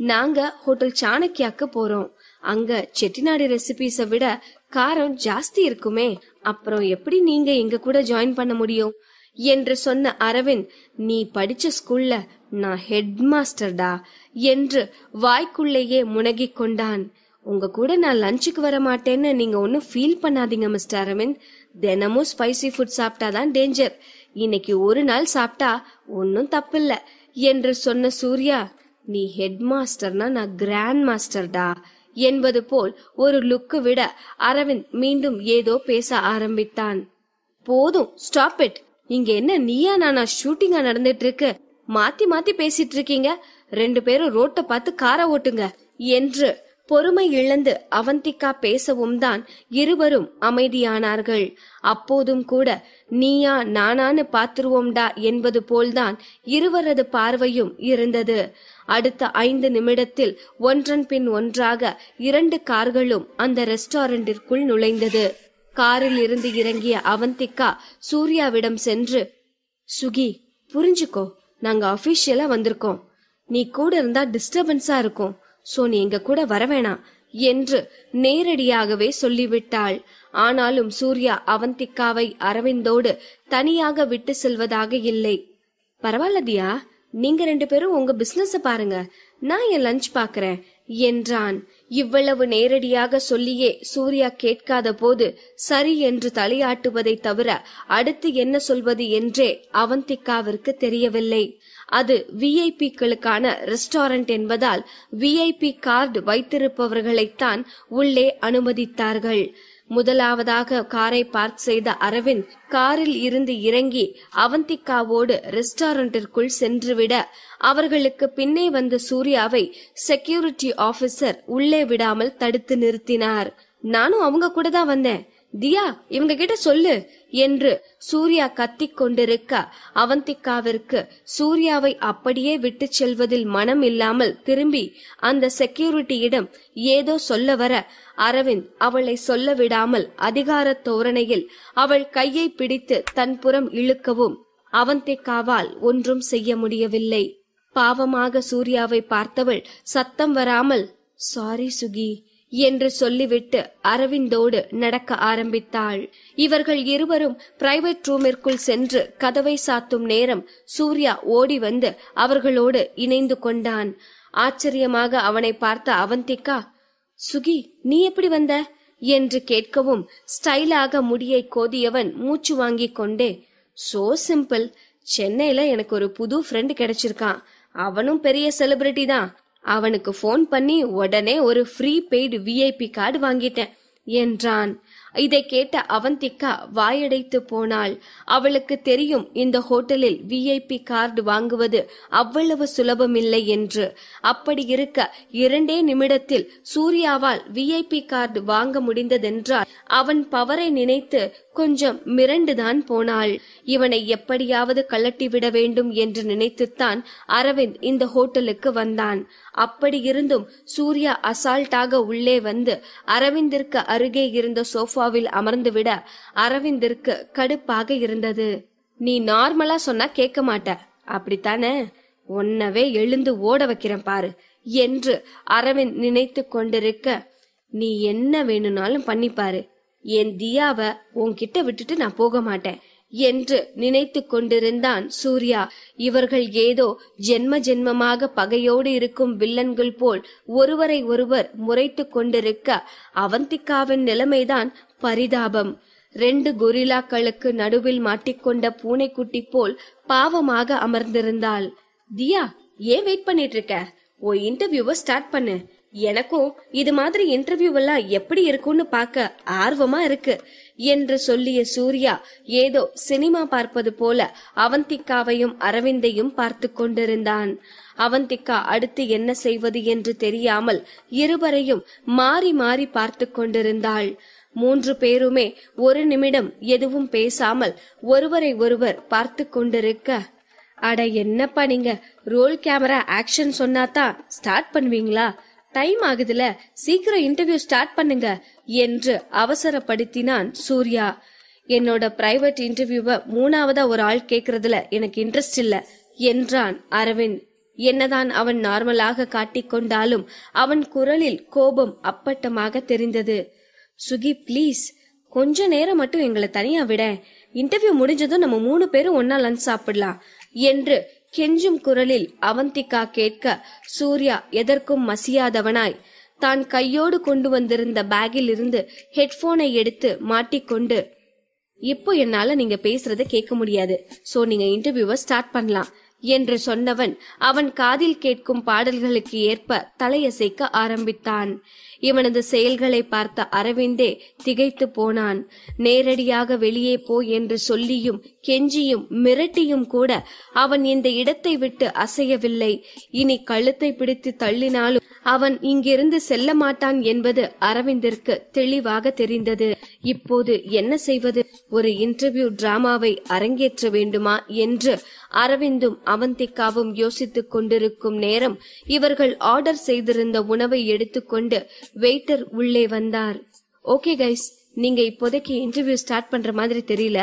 நாங்க ஹோட்டல் சாணக்கியாக்கு போறோம். அங்க செட்டிநாடு ரெசிபிஸ விட காரம் ஜாஸ்தி இருக்குமே. அப்புறம் எப்படி நீங்க எங்க கூட ஜாயின் பண்ண முடியும் என்று சொன்ன அரவிந்த், நீ படிச்ச ஸ்கூல்ல நான் ஹெட் மாஸ்டர்டா என்று வாய்க்குள்ளேயே முனகிக் கொண்டான். உங்க கூட நான் லஞ்சுக்கு வர மாட்டேன்னு நீங்க ஒன்னும் ஃபீல் பண்ணாதீங்க மிஸ்டர் அரவிந்த். தினமும் ஸ்பைசி ஃபுட் சாப்பிட்டாதான் டேஞ்சர். இன்னைக்கு ஒரு நாள் சாப்பிட்டா ஒன்னும் தப்பில்ல என்று சொன்ன சூர்யா, நீ ஹெட் மாஸ்டர்னா நான் கிராண்ட் மாஸ்டர்டா என்பது போல் ஒரு லுக்கு விட அரவிந்த் மீண்டும் ஏதோ பேச ஆரம்பித்தான். போதும், ஸ்டாப் இட் இங்க என்ன நீயா நானா ஷூட்டிங்கா நடந்துட்டு இருக்கு? மாத்தி மாத்தி பேசிட்டு இருக்கீங்க. 2 பேரும் ரோட்ட பார்த்து காரை ஓட்டுங்க என்று பொறுமை இழந்து அவந்திகா பேசவும் தான் இருவரும் அமைதியானார்கள். அப்போதும் கூட நீயா நானான்னு பாத்துருவோம்டா என்பது போல்தான் இருவரது பார்வையும் இருந்தது. அடுத்த 5 நிமிடத்தில் ஒன்றன் பின் ஒன்றாக 2 கார்களும் அந்த ரெஸ்டாரண்டிற்குள் நுழைந்தது. காரில் இருந்து இறங்கிய அவந்திகா சூர்யாவிடம் சென்று, சுகி புரிஞ்சுக்கோ, நாங்க அபிஷியலா வந்திருக்கோம். நீ கூட இருந்தா டிஸ்டர்பன்ஸா இருக்கும். சோ நீ எங்க கூட வரவேணாம் என்று நேரடியாகவே சொல்லிவிட்டாள். ஆனாலும் சூர்யா அவந்திகாவை அரவிந்தோடு தனியாக விட்டு செல்வதாக இல்லை. பரவாயில்ல தியா, நீங்க 2 பேரும் உங்க பிசினஸ் பாருங்க, நான் என் லஞ்ச் பாக்குறேன் என்றான். இவ்வளவு நேரடியாக சொல்லியே சூர்யா கேட்காத போது சரி என்று தலையாட்டுவதை தவிர அடுத்து என்ன சொல்வது என்றே அவந்திகாவிற்கு தெரியவில்லை. அது விஐபிக்களுக்கான ரெஸ்டாரண்ட் என்பதால் விஐபி கார்டு வைத்திருப்பவர்களைத்தான் உள்ளே அனுமதித்தார்கள். முதலாவதாக காரை பார்க் செய்த அரவிந்த் காரில் இருந்து இறங்கி அவந்திகாவோடு ரெஸ்டாரண்டிற்குள் சென்றுவிட அவர்களுக்கு பின்னே வந்த சூர்யாவை செக்யூரிட்டி ஆபீசர் உள்ளே விடாமல் தடுத்து நிறுத்தினார். நானும் அவங்க கூட தான் வந்தேன், தியா இவங்க கிட்ட சொல்லு என்று சூர்யா கத்திக் கொண்டிருக்க அவந்திகாவிற்கு சூர்யாவை அப்படியே விட்டு செல்வதில் மனம் இல்லாமல் திரும்பி அந்த செக்யூரிட்டியிடம் ஏதோ சொல்ல வர அரவிந்த் அவளை சொல்ல விடாமல் அதிகார தோரணையில் அவள் கையை பிடித்து தன் புறம் இழுக்கவும் அவந்திகாவால் ஒன்றும் செய்ய முடியவில்லை. பாவமாக சூர்யாவை பார்த்தவள் சத்தம் வராமல் சாரி சுகி என்று சொல்லிவிட்டு அரவிந்தோடு நடக்க ஆரம்பித்தாள். இவர்கள் இருவரும் பிரைவேட் ரூமிற்குள் சென்று கதவை சாத்தும் நேரம் சூர்யா ஓடி வந்து அவர்களோடு இணைந்து கொண்டான். ஆச்சரியமாக அவனை பார்த்த அவந்திகா, சுகி நீ எப்படி வந்த என்று கேட்கவும் ஸ்டைலாக முடியை கோதியவன் மூச்சு வாங்கி கொண்டே, சோ சிம்பிள், சென்னையில எனக்கு ஒரு புது ஃப்ரெண்ட் கிடைச்சிருக்கான், அவனும் பெரிய செலிபிரிட்டி தான், அவனுக்கு போன் பண்ணி உடனே ஒரு ஃப்ரீ பெய்டு விஐபி கார்டு வாங்கிட்டேன் என்றான். இதை கேட்ட அவந்திகா வாயடைத்து போனாள். அவளுக்கு தெரியும் இந்த ஹோட்டலில் விஐபி கார்டு வாங்குவது அவ்வளவு சுலபமில்லை என்று. அப்படி இருக்க 2 நிமிடத்தில் சூர்யாவால் விஐபி கார்டு வாங்க முடிந்ததென்றால் அவன் பவரை நினைத்து கொஞ்சம் மிரண்டுதான் போனாள். இவனை எப்படியாவது கலட்டிவிட வேண்டும் என்று நினைத்துத்தான் அரவிந்த் இந்த ஹோட்டலுக்கு வந்தான். அப்படி இருந்தும் சூர்யா அசால்ட்டாக உள்ளே வந்து அரவிந்திற்கு அருகே இருந்த சோஃபாவில் அமர்ந்துவிட அரவிந்திற்கு கடுப்பாக இருந்தது. நீ நார்மலா சொன்னா கேட்க மாட்ட, அப்படித்தானே? உன்னவே எழுந்து ஓட வைக்கிறேன் பாரு என்று அரவிந்த் நினைத்து கொண்டிருக்க, நீ என்ன வேணும்னாலும் பண்ணிப்பாரு, என் தியாவ உன்கிட்ட விட்டுட்டு நான் போக மாட்டேன் என்று நினைத்து கொண்டிருந்தான் சூர்யா. இவர்கள் ஏதோ ஜென்ம ஜென்மமாக பகையோடு இருக்கும் வில்லன்கள் போல் ஒருவரை ஒருவர் முறைத்து கொண்டிருக்க அவந்திகாவின் நிலைமைதான் பரிதாபம். 2 கொரில்லாக்களுக்கு நடுவில் மாட்டிக்கொண்ட பூனைக்குட்டி போல் பாவமாக அமர்ந்திருந்தாள். தியா ஏன் வெயிட் பண்ணிட்டு இருக்க? ஓ இன்டர்வியூவை ஸ்டார்ட் பண்ணு. எனக்கும் இது மாதிரி இன்டர்வியூ எல்லாம் எப்படி இருக்கும்னு பார்க்க ஆர்வமா இருக்கு என்று சொல்லிய சூர்யா ஏதோ சினிமா பார்ப்பது போல அவந்திகாவையும் அரவிந்தையும் பார்த்து கொண்டிருந்தான். அவந்திகா அடுத்து என்ன செய்வது என்று தெரியாமல் இருவரையும் மாறி மாறி பார்த்து கொண்டிருந்தாள். 3 பேருமே 1 நிமிடம் எதுவும் பேசாமல் ஒருவரை ஒருவர் பார்த்து கொண்டிருக்க, அட என்னப்பா நீங்க ரோல் கேமரா ஆக்ஷன் சொன்னாதான் ஸ்டார்ட் பண்ணுவீங்களா? டைம் ஆகுதுல, சீக்கிரம் இன்டர்வியூ ஸ்டார்ட் பண்ணுங்க என்று அவசரப்படுத்தினான் சூர்யா. என்னோட பிரைவேட் இன்டர்வியூவை 3ஆவதா ஒரு ஆள் கேக்குறதுல எனக்கு இன்ட்ரெஸ்ட் இல்ல என்றான் அரவிந்த். என்னதான் அவன் நார்மலாக காட்டிக்கொண்டாலும் அவன் குரலில் கோபம் அப்பட்டமாக தெரிந்தது. சுகி பிளீஸ் கொஞ்ச நேரம் மட்டும் எங்களை தனியா விட, இன்டர்வியூ முடிஞ்சதும் நம்ம 3 பேரும் ஒன்னா லஞ்ச் சாப்பிடலாம் என்று கெஞ்சும் குரலில் அவந்திகா கேட்க, சூர்யா எதற்கும் மசியாதவனாய் தான் கையோடு கொண்டு வந்திருந்த பேக்கில் இருந்து ஹெட்போனை எடுத்து மாட்டிக்கொண்டு, இப்போ என்னால நீங்க பேசுறத கேட்க முடியாது, சோ நீங்க இன்டர்வியூவை ஸ்டார்ட் பண்ணலாம் என்று சொன்னவன் அவன் காதில் கேட்கும் பாடல்களுக்கு ஏற்ப தலையசைக்க ஆரம்பித்தான். இவனது செயல்களை பார்த்த அரவிந்தே திகைத்து போனான். நேரடியாக வெளியே போ என்று சொல்லியும் கெஞ்சியும் மிரட்டியும் கூட அவன் இந்த இடத்தை விட்டு அசையவில்லை. இனி கழுத்தை பிடித்து தள்ளினாலும் அவன் இங்கிருந்து செல்ல மாட்டான் என்பது அரவிந்திற்கு தெளிவாக தெரிந்தது. இப்போது என்ன செய்வது? ஒரு இன்டர்வியூ டிராமாவை அரங்கேற்ற வேண்டுமா என்று அரவிந்தும் அவந்திகாவும் யோசித்துக் கொண்டிருக்கும் நேரம் இவர்கள் ஆர்டர் செய்திருந்த உணவை எடுத்துக்கொண்டு வெயிட்டர் உள்ளே வந்தார். ஓகே கைஸ், நீங்க இப்போதைக்கு இன்டர்வியூ ஸ்டார்ட் பண்ற மாதிரி தெரியல,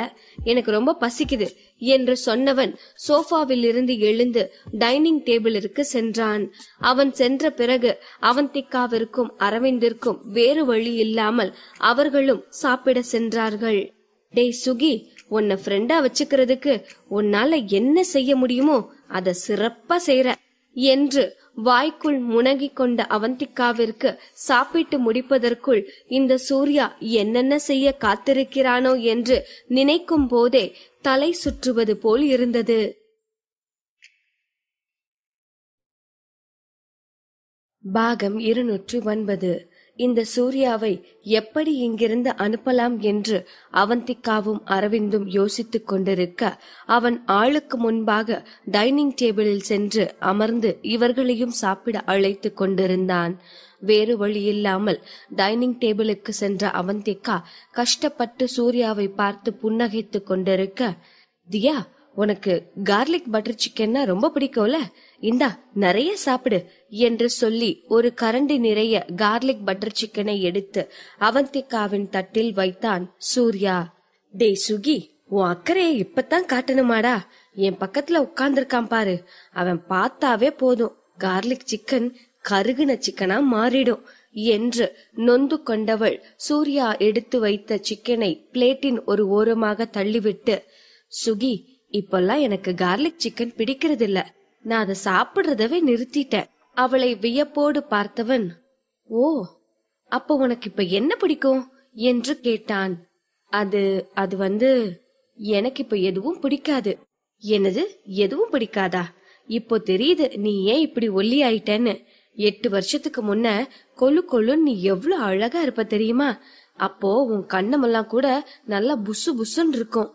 எனக்கு ரொம்ப பசிக்குது என்று சொன்னவன் சோஃபாவில் இருந்து எழுந்து டைனிங் டேபிளிற்கு சென்றான். அவன் சென்ற பிறகு அவந்திகாவிற்கும் அரவிந்திற்கும் வேறு வழி இல்லாமல் அவர்களும் சாப்பிட சென்றார்கள். டேய் சுகி, உன்னை ஃப்ரெண்டா வச்சுக்கிறதுக்கு உன்னால என்ன செய்ய முடியுமோ அத சிறப்பா செய்யற என்று வாய்க்குள் முனகிக் கொண்ட அவந்திகாவிற்கு சாப்பிட்டு முடிப்பதற்குள் இந்த சூர்யா என்னென்ன செய்ய காத்திருக்கிறானோ என்று நினைக்கும் போதே தலை சுற்றுவது போல் இருந்தது. பாகம் 209. இந்த சூர்யாவை எப்படி இங்கிருந்து அனுப்பலாம் என்று அவந்திகாவும் அரவிந்தும் யோசித்துக் கொண்டிருக்க அவன் ஆளுக்கு முன்பாக டைனிங் டேபிளில் சென்று அமர்ந்து இவர்களையும் சாப்பிட அழைத்து கொண்டிருந்தான். வேறு வழியில்லாமல் டைனிங் டேபிளுக்கு சென்ற அவந்திகா கஷ்டப்பட்டு சூர்யாவை பார்த்து புன்னகைத்துக் கொண்டிருக்க, தியா, உனக்கு கார்லிக் பட்டர் சிக்கன்னா ரொம்ப பிடிக்கும்ல, இந்தா நிறைய சாப்பிடு என்று சொல்லி ஒரு கரண்டி நிறைய கார்லிக் பட்டர் சிக்கனை எடுத்து அவந்திகாவின் தட்டில் வைத்தான் சூர்யா. டேய் சுகி, உன் அக்கறையை இப்பதான் காட்டணுமாடா? என் பக்கத்துல உட்கார்ந்திருக்கான் பாரு, அவன் பார்த்தாவே போதும் கார்லிக் சிக்கன் கருகுன சிக்கனா மாறிடும் என்று நொந்து கொண்டவள் சூர்யா எடுத்து வைத்த சிக்கனை பிளேட்டின் ஒரு ஓரமாக தள்ளிவிட்டு, சுகி, இப்பெல்லாம் எனக்கு கார்லிக் சிக்கன் பிடிக்கிறது இல்ல, நான் அதை சாப்பிடுறதவே நிறுத்திட்டேன். அவளை வியப்போடு பார்த்தவன், ஓ, அப்ப உனக்கு இப்ப என்ன பிடிக்கும் என்று கேட்டான். அது வந்து எனக்கு இப்ப எதுவும் பிடிக்காது. என்னது, எதுவும் பிடிக்காதா? இப்போ தெரியுது நீ ஏன் இப்படி ஒல்லி ஆயிட்டேன்னு. 8 வருஷத்துக்கு முன்ன கொலு கொலுன்னு நீ எவ்வளவு அழகா இருப்ப தெரியுமா? அப்போ உன் கண்ணமெல்லாம் கூட நல்லா புசு புசுன்னு இருக்கும்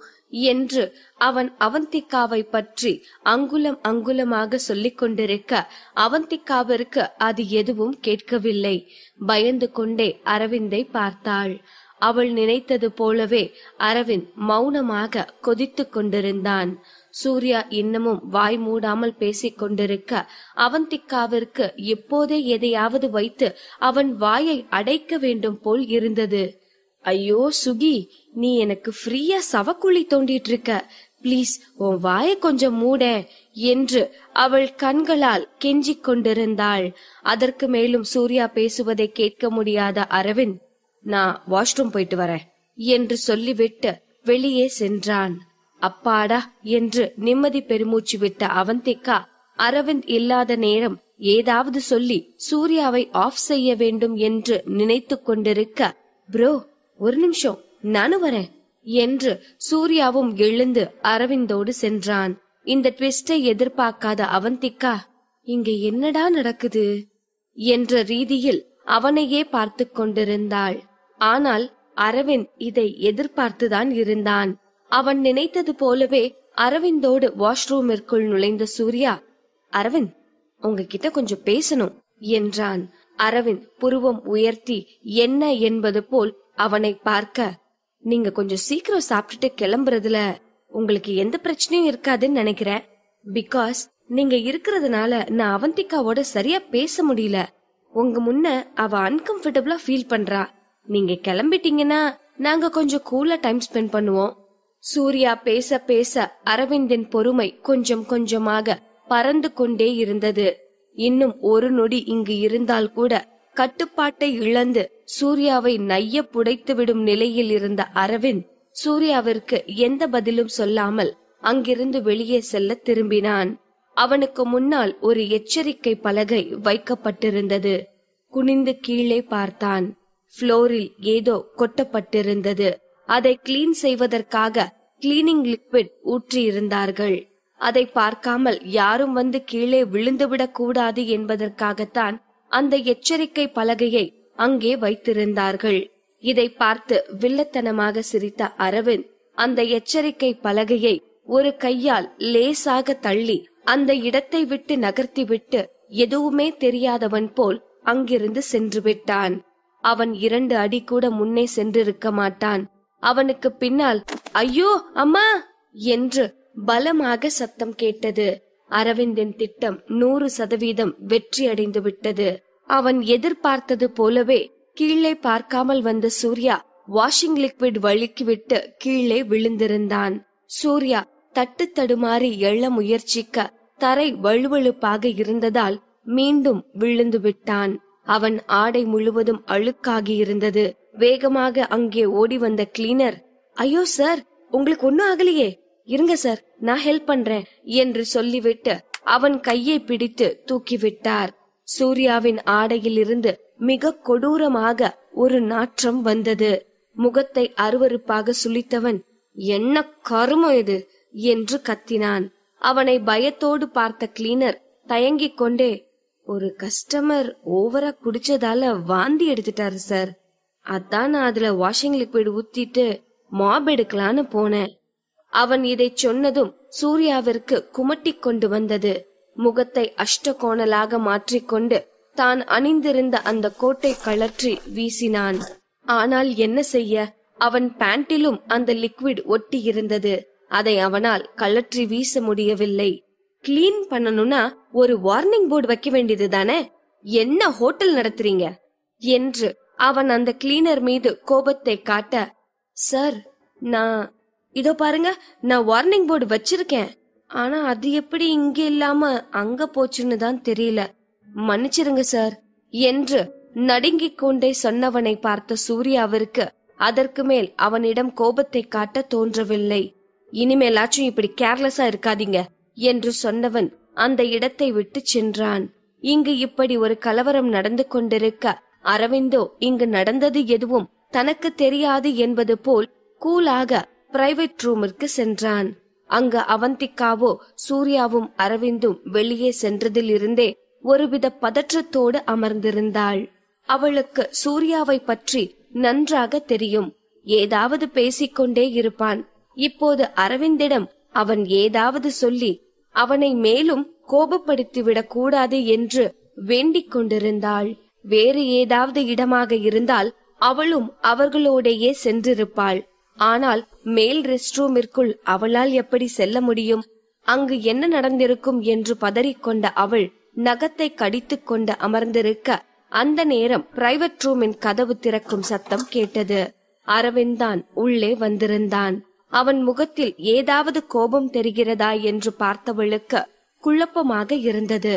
என்று அவன் அவந்திகாவை பற்றி அங்குலம் அங்குலமாக சொல்லிக் கொண்டிருக்க அவந்திகாவிற்கு அது எதுவும் கேட்கவில்லை. பயந்து கொண்டே அரவிந்தை பார்த்தாள். அவள் நினைத்தது போலவே அரவிந்த் மௌனமாக கொதித்துக் கொண்டிருந்தான். சூர்யா இன்னமும் வாய் மூடாமல் பேசிக் கொண்டிருக்க அவந்திகாவிற்கு எப்போதே எதையாவது வைத்து அவன் வாயை அடைக்க வேண்டும் போல் இருந்தது. ஐயோ சுகி, நீ எனக்கு ஃப்ரீயா சவக்குழி தோண்டிட்டு இருக்க, பிளீஸ் உன் வாய கொஞ்சம் மூட என்று அவள் கண்களால் கெஞ்சிக் கொண்டிருந்தாள். அதற்கு மேலும் சூர்யா பேசுவதை கேட்க முடியாத அரவிந்த், நான் வாஷ்ரூம் போயிட்டு வரேன் என்று சொல்லிவிட்டு வெளியே சென்றான். அப்பாடா என்று நிம்மதி பெருமூச்சு விட்ட அவந்திகா அரவிந்த் இல்லாத நேரம் ஏதாவது சொல்லி சூர்யாவை ஆஃப் செய்ய வேண்டும் என்று நினைத்து கொண்டிருக்க, ப்ரோ ஒரு நிமிஷம் நானும் வரேன் என்று சூர்யாவும் எழுந்து அரவிந்தோடு சென்றான். இந்த ட்விஸ்டை எதிர்பார்க்காத அவந்திகா, இங்க என்னடா நடக்குது என்ற ரீதியில் அவனையே பார்த்து கொண்டிருந்தாள். ஆனால் அரவிந்த் இதை எதிர்பார்த்துதான் இருந்தான். அவன் நினைத்தது போலவே அரவிந்தோடு வாஷ்ரூமிற்குள் நுழைந்த சூர்யா, அரவிந்த் உங்ககிட்ட கொஞ்சம் பேசணும் என்றான். அரவிந்த் புருவம் உயர்த்தி என்ன என்பது போல் அவனை பார்க்க, நீங்க கொஞ்சம் சீக்கிரம் சாப்பிட்டுட்டு கிளம்புறதுல உங்களுக்கு எந்த பிரச்சனையும் இருக்காதுன்னு நினைக்கிறேன். பிகாஸ் நீங்க இருக்கிறதுனால நான் அவந்திகாவோட சரியா பேச முடியல. உங்க முன்ன அவ அன்கம்ஃபர்டபிளா ஃபீல் பண்றா. நீங்க கிளம்பிட்டீங்கன்னா நாங்க கொஞ்சம் கூலா டைம் ஸ்பெண்ட் பண்ணுவோம். சூர்யா பேச பேச அரவிந்தின் பொறுமை கொஞ்சம் கொஞ்சமாக பறந்து கொண்டே இருந்தது. இன்னும் ஒரு நொடி இங்கு இருந்தால் கூட கட்டுப்பாட்டை இழந்து சூர்யாவை நைய புடைத்து விடும் நிலையில் இருந்த அரவிந்த் சூர்யாவிற்கு எந்த பதிலும் சொல்லாமல் அங்கிருந்து வெளியே செல்ல திரும்பினான். அவனுக்கு முன்னால் ஒரு எச்சரிக்கை பலகை வைக்கப்பட்டிருந்தது. குனிந்து கீழே பார்த்தான். புளோரில் ஏதோ கொட்டப்பட்டிருந்தது. அதை கிளீன் செய்வதற்காக கிளீனிங் லிக்விட் ஊற்றியிருந்தார்கள். அதை பார்க்காமல் யாரும் வந்து கீழே விழுந்துவிடக் கூடாது என்பதற்காகத்தான் அந்த எச்சரிக்கை பலகையை அங்கே வைத்திருந்தார்கள். இதை பார்த்து வில்லத்தனமாக சிரித்த அரவிந்த் அந்த எச்சரிக்கை பலகையை ஒரு கையால் லேசாக தள்ளி அந்த இடத்தை விட்டு நகர்த்திவிட்டு எதுவுமே தெரியாதவன் போல் அங்கிருந்து சென்று விட்டான். அவன் 2 அடி கூட முன்னே சென்றிருக்க மாட்டான். அவனுக்கு பின்னால் ஐயோ அம்மா என்று பலமாக சத்தம் கேட்டது. அரவிந்தின் திட்டம் 100% வெற்றி அடைந்து விட்டது. அவன் எதிர்பார்த்தது போலவே கீழே பார்க்காமல் வந்த சூர்யா வாஷிங் லிக்விட் வழுக்கிவிட்டு கீழே விழுந்திருந்தான். சூர்யா தட்டு தடுமாறி எழ முயற்சிக்க தரை வழுவழுப்பாக இருந்ததால் மீண்டும் விழுந்து விட்டான். அவன் ஆடை முழுவதும் அழுக்காகி இருந்தது. வேகமாக அங்கே ஓடி வந்த கிளீனர், ஐயோ சார், உங்களுக்கு ஒன்னும் ஆகலையே, இருங்க சார், நான் ஹெல்ப் பண்றேன் என்று சொல்லிவிட்டு அவன் கையை பிடித்து தூக்கிவிட்டார். சூர்யாவின் ஆடையில் இருந்து மிக கொடூரமாக ஒரு நாற்றம் வந்தது. முகத்தை அருவருப்பாக சுளித்தவன், என்ன கருமம் இது என்று கத்தினான். அவனை பயத்தோடு பார்த்த கிளீனர் தயங்கிக் கொண்டே, ஒரு கஸ்டமர் ஓவரா குடிச்சதால வாந்தி எடுத்துட்டாரு சார், அதான் நான் அதுல வாஷிங் லிக்விட் ஊத்திட்டு மாப் எடுக்கலான்னு போனேன். அவன் இதை சொன்னதும் சூர்யாவிற்கு குமட்டி கொண்டு வந்தது. முகத்தை அஷ்டகோணலாக மாற்றிக்கொண்டு தான் அணிந்திருந்த அந்த கோட்டை கழற்றி வீசினான். ஆனால் என்ன செய்ய, அவன் பேண்டிலும் அந்த லிக்விட் ஒட்டி இருந்தது. அதை அவனால் கழற்றி வீச முடியவில்லை. கிளீன் பண்ணணும்னா ஒரு வார்னிங் போர்டு வைக்க வேண்டியது தானே, என்ன ஹோட்டல் நடத்துறீங்க என்று அவன் அந்த கிளீனர் மீது கோபத்தை காட்ட, சார் நான் இதோ பாருங்க, நான் வார்னிங் போர்டு வச்சிருக்கேன், ஆனா அது எப்படி இங்க இல்லாம அங்க போச்சுன்னு தான் தெரியல, மன்னிச்சிருங்க சார் என்று நடுங்கிக் கொண்டே சொன்னவனை பார்த்த சூர்யாவிற்கு அதற்கு மேல் அவனிடம் கோபத்தை காட்ட தோன்றவில்லை. இனிமேலாச்சும் இப்படி கேர்லெஸ்ஸா இருக்காதீங்க என்று சொன்னவன் அந்த இடத்தை விட்டு சென்றான். இங்கு இப்படி ஒரு கலவரம் நடந்து கொண்டிருக்க அரவிந்தோ இங்கு நடந்தது எதுவும் தனக்கு தெரியாது என்பது போல் கூலாக பிரைவேட் ரூமிற்கு சென்றான். அங்கு அவந்திகாவோ சூர்யாவும் அரவிந்தும் வெளியே சென்றதில் இருந்தே ஒருவித பதற்றத்தோடு அமர்ந்திருந்தாள். அவளுக்கு சூர்யாவை பற்றி நன்றாக தெரியும். ஏதாவது பேசிக்கொண்டே இருப்பான். இப்போது அரவிந்திடம் அவன் ஏதாவது சொல்லி அவனை மேலும் கோபப்படுத்திவிடக் கூடாது என்று வேண்டிக் கொண்டிருந்தாள். வேறு ஏதாவது இடமாக இருந்தால் அவளும் அவர்களோடையே சென்றிருப்பாள். ஆனால் மேல் ரெஸ்ட் ரூமிற்குள் அவளால் எப்படி செல்ல முடியும்? அங்கு என்ன நடந்திருக்கும் என்று பதறிக்கொண்ட அவள் நகத்தை கடித்துக் கொண்டு அமர்ந்திருக்க அந்த நேரம் பிரைவேட் ரூமின் கதவு திறக்கும் சத்தம் கேட்டது. அரவிந்த் தான் உள்ளே வந்திருந்தான். அவன் முகத்தில் ஏதாவது கோபம் தெரிகிறதா என்று பார்த்தவளுக்கு குழப்பமாக இருந்தது.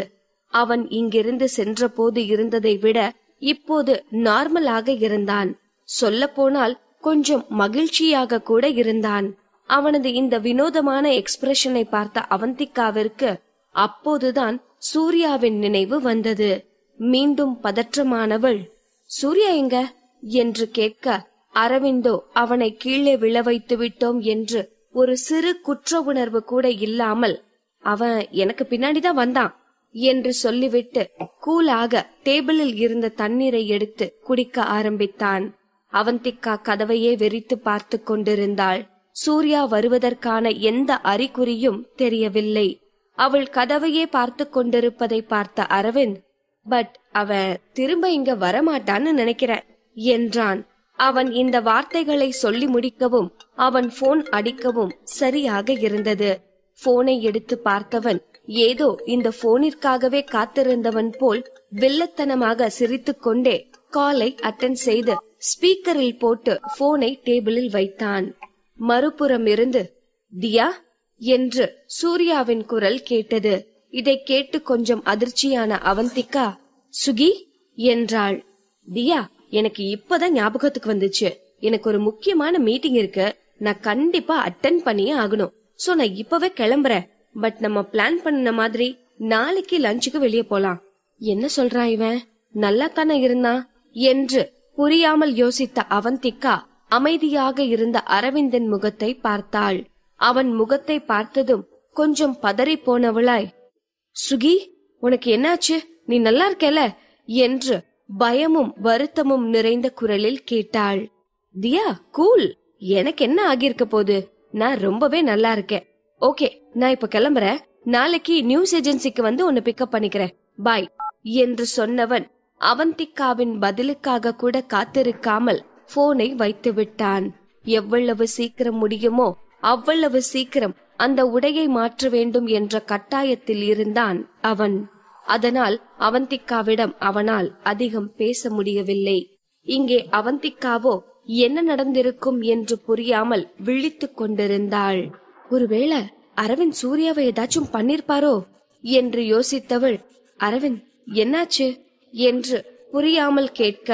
அவன் இங்கிருந்து சென்ற போது இருந்ததை விட இப்போது நார்மலாக இருந்தான். சொல்ல போனால் கொஞ்சம் மகிழ்ச்சியாக கூட இருந்தான். அவனது இந்த வினோதமான எக்ஸ்பிரஷனை பார்த்த அவந்திகாவிற்கு அப்போதுதான் சூர்யாவின் நினைவு வந்தது. மீண்டும் பதற்றமானவள், சூர்யா எங்க என்று கேட்க அரவிந்தோ அவனை கீழே விழ வைத்து விட்டோம் என்று ஒரு சிறு குற்ற உணர்வு கூட இல்லாமல், அவன் எனக்கு பின்னாடிதான் வந்தான் என்று சொல்லிவிட்டு கூலாக டேபிளில் இருந்த தண்ணீரை எடுத்து குடிக்க ஆரம்பித்தான். அவந்திகா கதவையே வெறித்து பார்த்து கொண்டிருந்தாள். சூர்யா வருவதற்கான எந்த அறிகுறியும் தெரியவில்லை. அவள் கதவையே பார்த்து கொண்டிருப்பதை பார்த்த அரவிந்த், பட் அவன் திரும்ப இங்க வரமாட்டான்னு நினைக்கிறேன் என்றான். அவன் இந்த வார்த்தைகளை சொல்லி முடிக்கவும் அவன் போன் அடிக்கவும் சரியாக இருந்தது. போனை எடுத்து பார்த்தவன் ஏதோ இந்த போனிற்காகவே காத்திருந்தவன் போல் வில்லத்தனமாக சிரித்துக் கொண்டே காலை அட்டெண்ட் செய்து ஸ்பீக்கரில் போட்டு போனை டேபிளில் வைத்தான். மறுபுறம் இருந்து தியா என்று சூர்யாவின் குரல் கேட்டது. இதை கேட்டு கொஞ்சம் அதிர்ச்சியான அவந்திகா, சுகி என்றாள். தியா, எனக்கு இப்பதான் ஞாபகத்துக்கு வந்துச்சு, எனக்கு ஒரு முக்கியமான மீட்டிங் இருக்கு, நான் கண்டிப்பா அட்டெண்ட் பண்ணியே ஆகணும். சோ நான் இப்பவே கிளம்புறேன். பட் நம்ம பிளான் பண்ண மாதிரி நாளைக்கு லஞ்சுக்கு வெளியே போலாம். என்ன சொல்றான் இவன், நல்லா தானே இருந்தான் என்று புரியாமல் யோசித்த அவந்திகா அமைதியாக இருந்த அரவிந்தன் முகத்தை பார்த்தாள். அவன் முகத்தை பார்த்ததும் கொஞ்சம் பதறி போனவளாய், சுகி, உனக்கு என்னாச்சு? நீ நல்லா இருக்கல என்று பயமும் வருத்தமும் நிறைந்த குரலில் கேட்டாள். தியா, கூல், எனக்கு என்ன ஆகியிருக்க போது? நான் ரொம்பவே நல்லா இருக்கேன். ஓகே, நான் இப்ப கிளம்புறேன். நாளைக்கு நியூஸ் ஏஜென்சிக்கு வந்து உன்னை பிக்கப் பண்ணிக்கிறேன். பாய் என்று சொன்னவன் அவந்திகாவின் பதிலுக்காக கூட காத்திருக்காமல் போனை வைத்து விட்டான். எவ்வளவு சீக்கிரம் முடியுமோ அவ்வளவு சீக்கிரம் அந்த உடையை மாற்ற வேண்டும் என்ற கட்டாயத்தில் இருந்தான் அவன். அதனால் அவந்திகாவிடம் அவனால் அதிகம் பேச முடியவில்லை. இங்கே அவந்திகாவோ என்ன நடந்திருக்கும் என்று புரியாமல் விழித்துக் கொண்டிருந்தாள். ஒருவேளை அரவிந்த் சூர்யாவை ஏதாச்சும் பண்ணிருப்பாரோ என்று யோசித்தவள், அரவிந்த் என்னாச்சு என்று புரியாமல் கேட்க,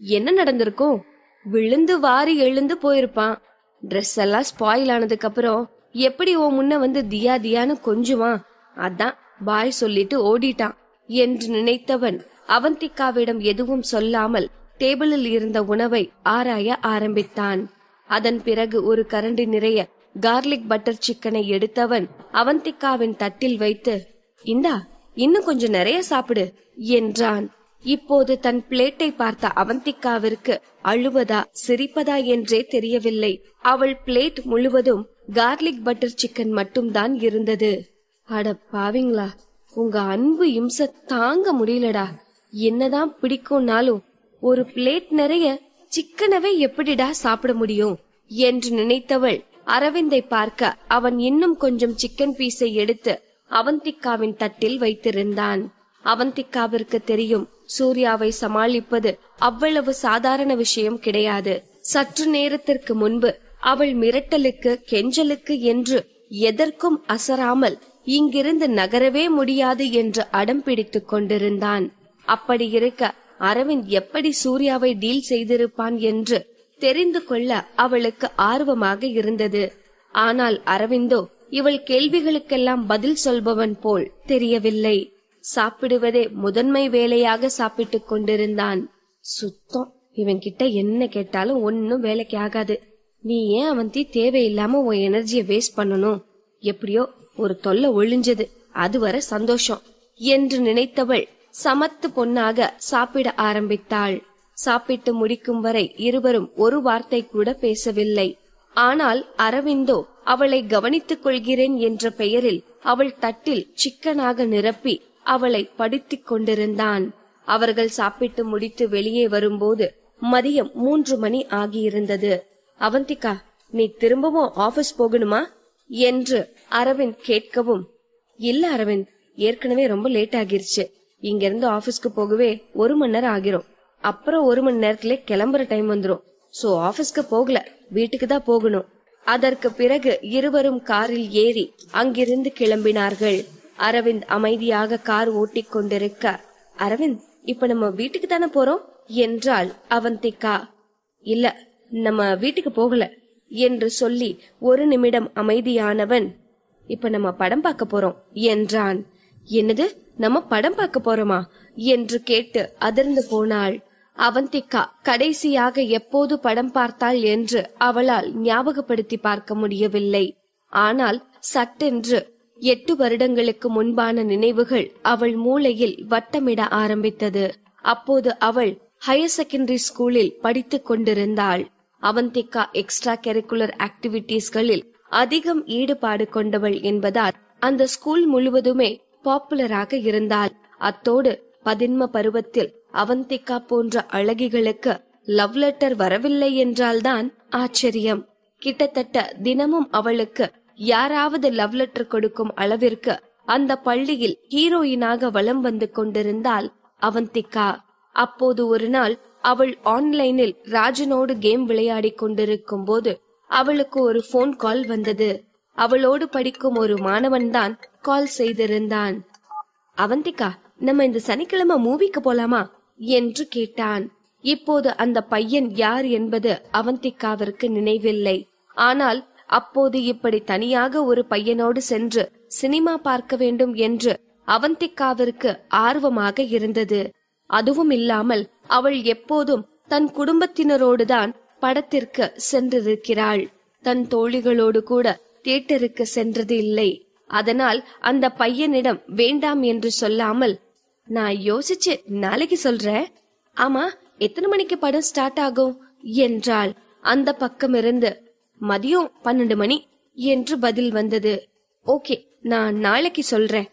என்ன நடந்திருக்கும்? விழுந்து வாரி எழுந்து போயிருப்பான். ட்ரெஸ் எல்லாம் ஸ்பாயில் ஆனதுக்கு அப்புறம் எப்படி உன் முன்ன வந்து தியா தியான்னு கொஞ்சுவான். அதான் பாய் சொல்லிட்டு ஓடிட்டான் என்று நினைத்தவன் அவந்திகாவிடம் எதுவும் சொல்லாமல் டேபிளில் இருந்த உணவை ஆராய ஆரம்பித்தான். அதன் பிறகு ஒரு கரண்டி நிறைய கார்லிக் பட்டர் சிக்கனை எடுத்தவன் அவந்திகாவின் தட்டில் வைத்து, இந்தா, இன்னும் கொஞ்சம் நிறைய சாப்பிடு என்றான். இப்போது தன் பிளேட்டை பார்த்த அவந்திகாவிற்கு அழுவதா சிரிப்பதா என்றே தெரியவில்லை. அவள் பிளேட் முழுவதும் கார்லிக் பட்டர் சிக்கன் மட்டும்தான் இருந்தது. அட பாவிங்களா, உங்க அன்பு இம்ச தாங்க முடியலடா. என்னதான் பிடிக்கும்னாலும் ஒரு பிளேட் நிறைய சிக்கனவே எப்படிடா சாப்பிட முடியும் என்று நினைத்தவள் அரவிந்தை பார்க்க அவன் இன்னும் கொஞ்சம் சிக்கன் பீஸை எடுத்து அவந்திகாவின் தட்டில் வைத்திருந்தான். அவந்திகாவிற்கு தெரியும், சூர்யாவை சமாளிப்பது அவ்வளவு சாதாரண விஷயம் கிடையாது. சற்று நேரத்திற்கு முன்பு அவள் மிரட்டலுக்கு கெஞ்சலுக்கு என்று எதற்கும் அசராமல் இங்கிருந்து நகரவே முடியாது என்று அடம் பிடித்துக் கொண்டிருந்தான். அப்படி இருக்க அரவிந்த் எப்படி சூர்யாவை டீல் செய்திருப்பான் என்று தெரிந்து கொள்ள அவளுக்கு ஆர்வமாக இருந்தது. ஆனால் அரவிந்தோ இவள் கேள்விகளுக்கெல்லாம் பதில் சொல்பவன் போல் தெரியவில்லை. சாப்பிடுவதே முதன்மை வேலையாக சாப்பிட்டுக் கொண்டிருந்தான். சுத்தம், இவன் கிட்ட என்ன கேட்டாலும் ஒன்னும் வேலைக்கு ஆகாது. நீ ஏன் அவந்தி தேவையில்லாம உன் எனர்ஜியை வேஸ்ட் பண்ணணும்? எப்படியோ ஒரு தொல்லை ஒழிஞ்சது, அதுவரை சந்தோஷம் என்று நினைத்தவள் சமத்து பொன்னாக சாப்பிட ஆரம்பித்தாள். சாப்பிட்டு முடிக்கும் வரை இருவரும் ஒரு வார்த்தை கூட பேசவில்லை. ஆனால் அரவிந்தோ அவளை கவனித்துக் கொள்கிறேன் என்ற பெயரில் அவள் தட்டில் சிக்கனாக நிரப்பி அவளை படுத்திக் கொண்டிருந்தான். அவர்கள் சாப்பிட்டு முடித்து வெளியே வரும்போது மதியம் 3 மணி ஆகியிருந்தது. அவந்திகா, நீ திரும்பவும் ஆபீஸ் போகணுமா என்று அரவிந்த் கேட்கவும், இல்ல அரவிந்த், ஏற்கனவே ரொம்ப லேட் ஆகிருச்சு. இங்க இருந்து ஆபீஸ்க்கு போகவே 1 மணி நேரம் ஆகிரும். அப்புறம் 1 மணி நேரத்திலே கிளம்புற டைம் வந்துரும். சோ ஆபீஸ்க்கு போகல, வீட்டுக்கு தான் போகணும். அதற்கு பிறகு இருவரும் காரில் ஏறி அங்கிருந்து கிளம்பினார்கள். அரவிந்த் அமைதியாக கார் ஓட்டிக் கொண்டிருக்க, அரவிந்த், இப்ப நம்ம வீட்டுக்கு தானே போறோம் என்றாள் அவந்திகா. இல்ல, நம்ம வீட்டுக்கு போகல என்று சொல்லி 1 நிமிடம் அமைதியானவன், இப்ப நம்ம படம் பார்க்க போறோம் என்றான். என்னது, நம்ம படம் பார்க்க போறோமா என்று கேட்டு அதிர்ந்து போனாள். அவந்திகா கடைசியாக எப்போது படம் பார்த்தாள் என்று அவளால் ஞாபகப்படுத்தி பார்க்க முடியவில்லை. ஆனால் சட்டென்று 8 வருடங்களுக்கு முன்பான நினைவுகள் அவள் மூளையில் வட்டமிட ஆரம்பித்தது. அப்போது அவள் ஹையர் செகண்டரி ஸ்கூலில் படித்துக் கொண்டிருந்தாள். அவந்திகா எக்ஸ்ட்ரா கரிக்குலர் ஆக்டிவிட்டீஸ்களில் அதிகம் ஈடுபாடு கொண்டவள் என்பதால் அந்த ஸ்கூல் முழுவதுமே பாப்புலராக இருந்தாள். அத்தோடு பதின்ம பருவத்தில் அவந்திகா போன்ற அழகிகளுக்கு லவ் லெட்டர் வரவில்லை என்றால்தான் ஆச்சரியம். கிட்டத்தட்ட தினமும் அவளுக்கு யாராவது லவ் லெட்டர் கொடுக்கும் அளவிற்கு அந்த பள்ளியில் ஹீரோயினாக வலம் வந்து கொண்டிருந்தாள் அவந்திகா. அப்போது ஒரு நாள் அவள் ஆன்லைனில் ராஜனோடு கேம் விளையாடி கொண்டிருக்கும் போது அவளுக்கு ஒரு போன் கால் வந்தது. அவளோடு படிக்கும் ஒரு மாணவன் தான் கால் செய்திருந்தான். அவந்திகா, நம்ம இந்த சனிக்கிழமை மூவிக்கு போலாமா என்று கேட்டான். இப்போது அந்த பையன் யார் என்பது அவந்திகாவிற்கு நினைவில்லை. ஆனால் அப்போது இப்படி தனியாக ஒரு பையனோடு சென்று சினிமா பார்க்க வேண்டும் என்று அவந்திகாவிற்கு ஆர்வமாக இருந்தது. அதுவும் இல்லாமல் அவள் எப்போதும் தன் குடும்பத்தினரோடுதான் படத்திற்கு சென்றிருக்கிறாள். தன் தோழிகளோடு கூட தியேட்டருக்கு சென்றது இல்லை. அதனால் அந்த பையனிடம் வேண்டாம் என்று சொல்லாமல், நான் யோசிச்சு நாளைக்கு சொல்றேன். ஆமா, எத்தனை மணிக்கு படம் ஸ்டார்ட் ஆகும் என்றாள். அந்த பக்கம் இருந்து மதியம் 12 மணி என்று பதில் வந்தது. ஓகே, நான் நாளைக்கு சொல்றேன்